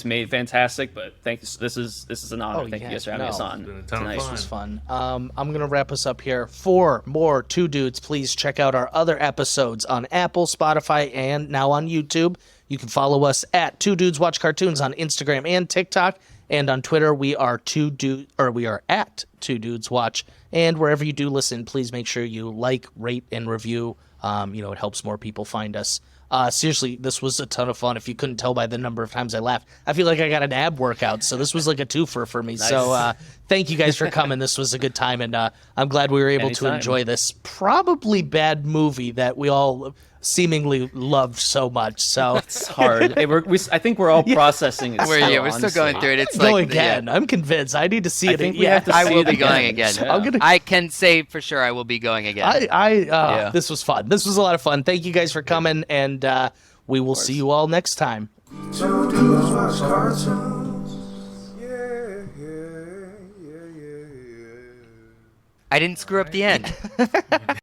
made fantastic. But thank you. This is an honor. Thank you guys for having us on
It's been a ton of
tonight.
fun.
This was fun. I'm going to wrap us up here. For more Two Dudes, please check out our other episodes on Apple, Spotify, and now on YouTube. You can follow us at Two Dudes Watch Cartoons on Instagram and TikTok. And on Twitter, we are at Two Dudes Watch. And wherever you do listen, please make sure you like, rate, and review. It helps more people find us. Seriously, this was a ton of fun. If you couldn't tell by the number of times I laughed, I feel like I got an ab workout. So this was like a twofer for me. Nice. So thank you guys for coming. This was a good time. And I'm glad we were able to enjoy this probably bad movie that we all seemingly loved so much. So
it's hard. I think we're all processing it.
We're still going through it. It's
go
like
again. I'm convinced. I need to see it.
think we have to
I
see
will
it
be
again.
going again.
Yeah.
I can say for sure I will be going again.
This was fun. This was a lot of fun. Thank you guys for coming, and we will see you all next time.
Two dudes watch cartoons. Yeah.
I didn't screw up the end.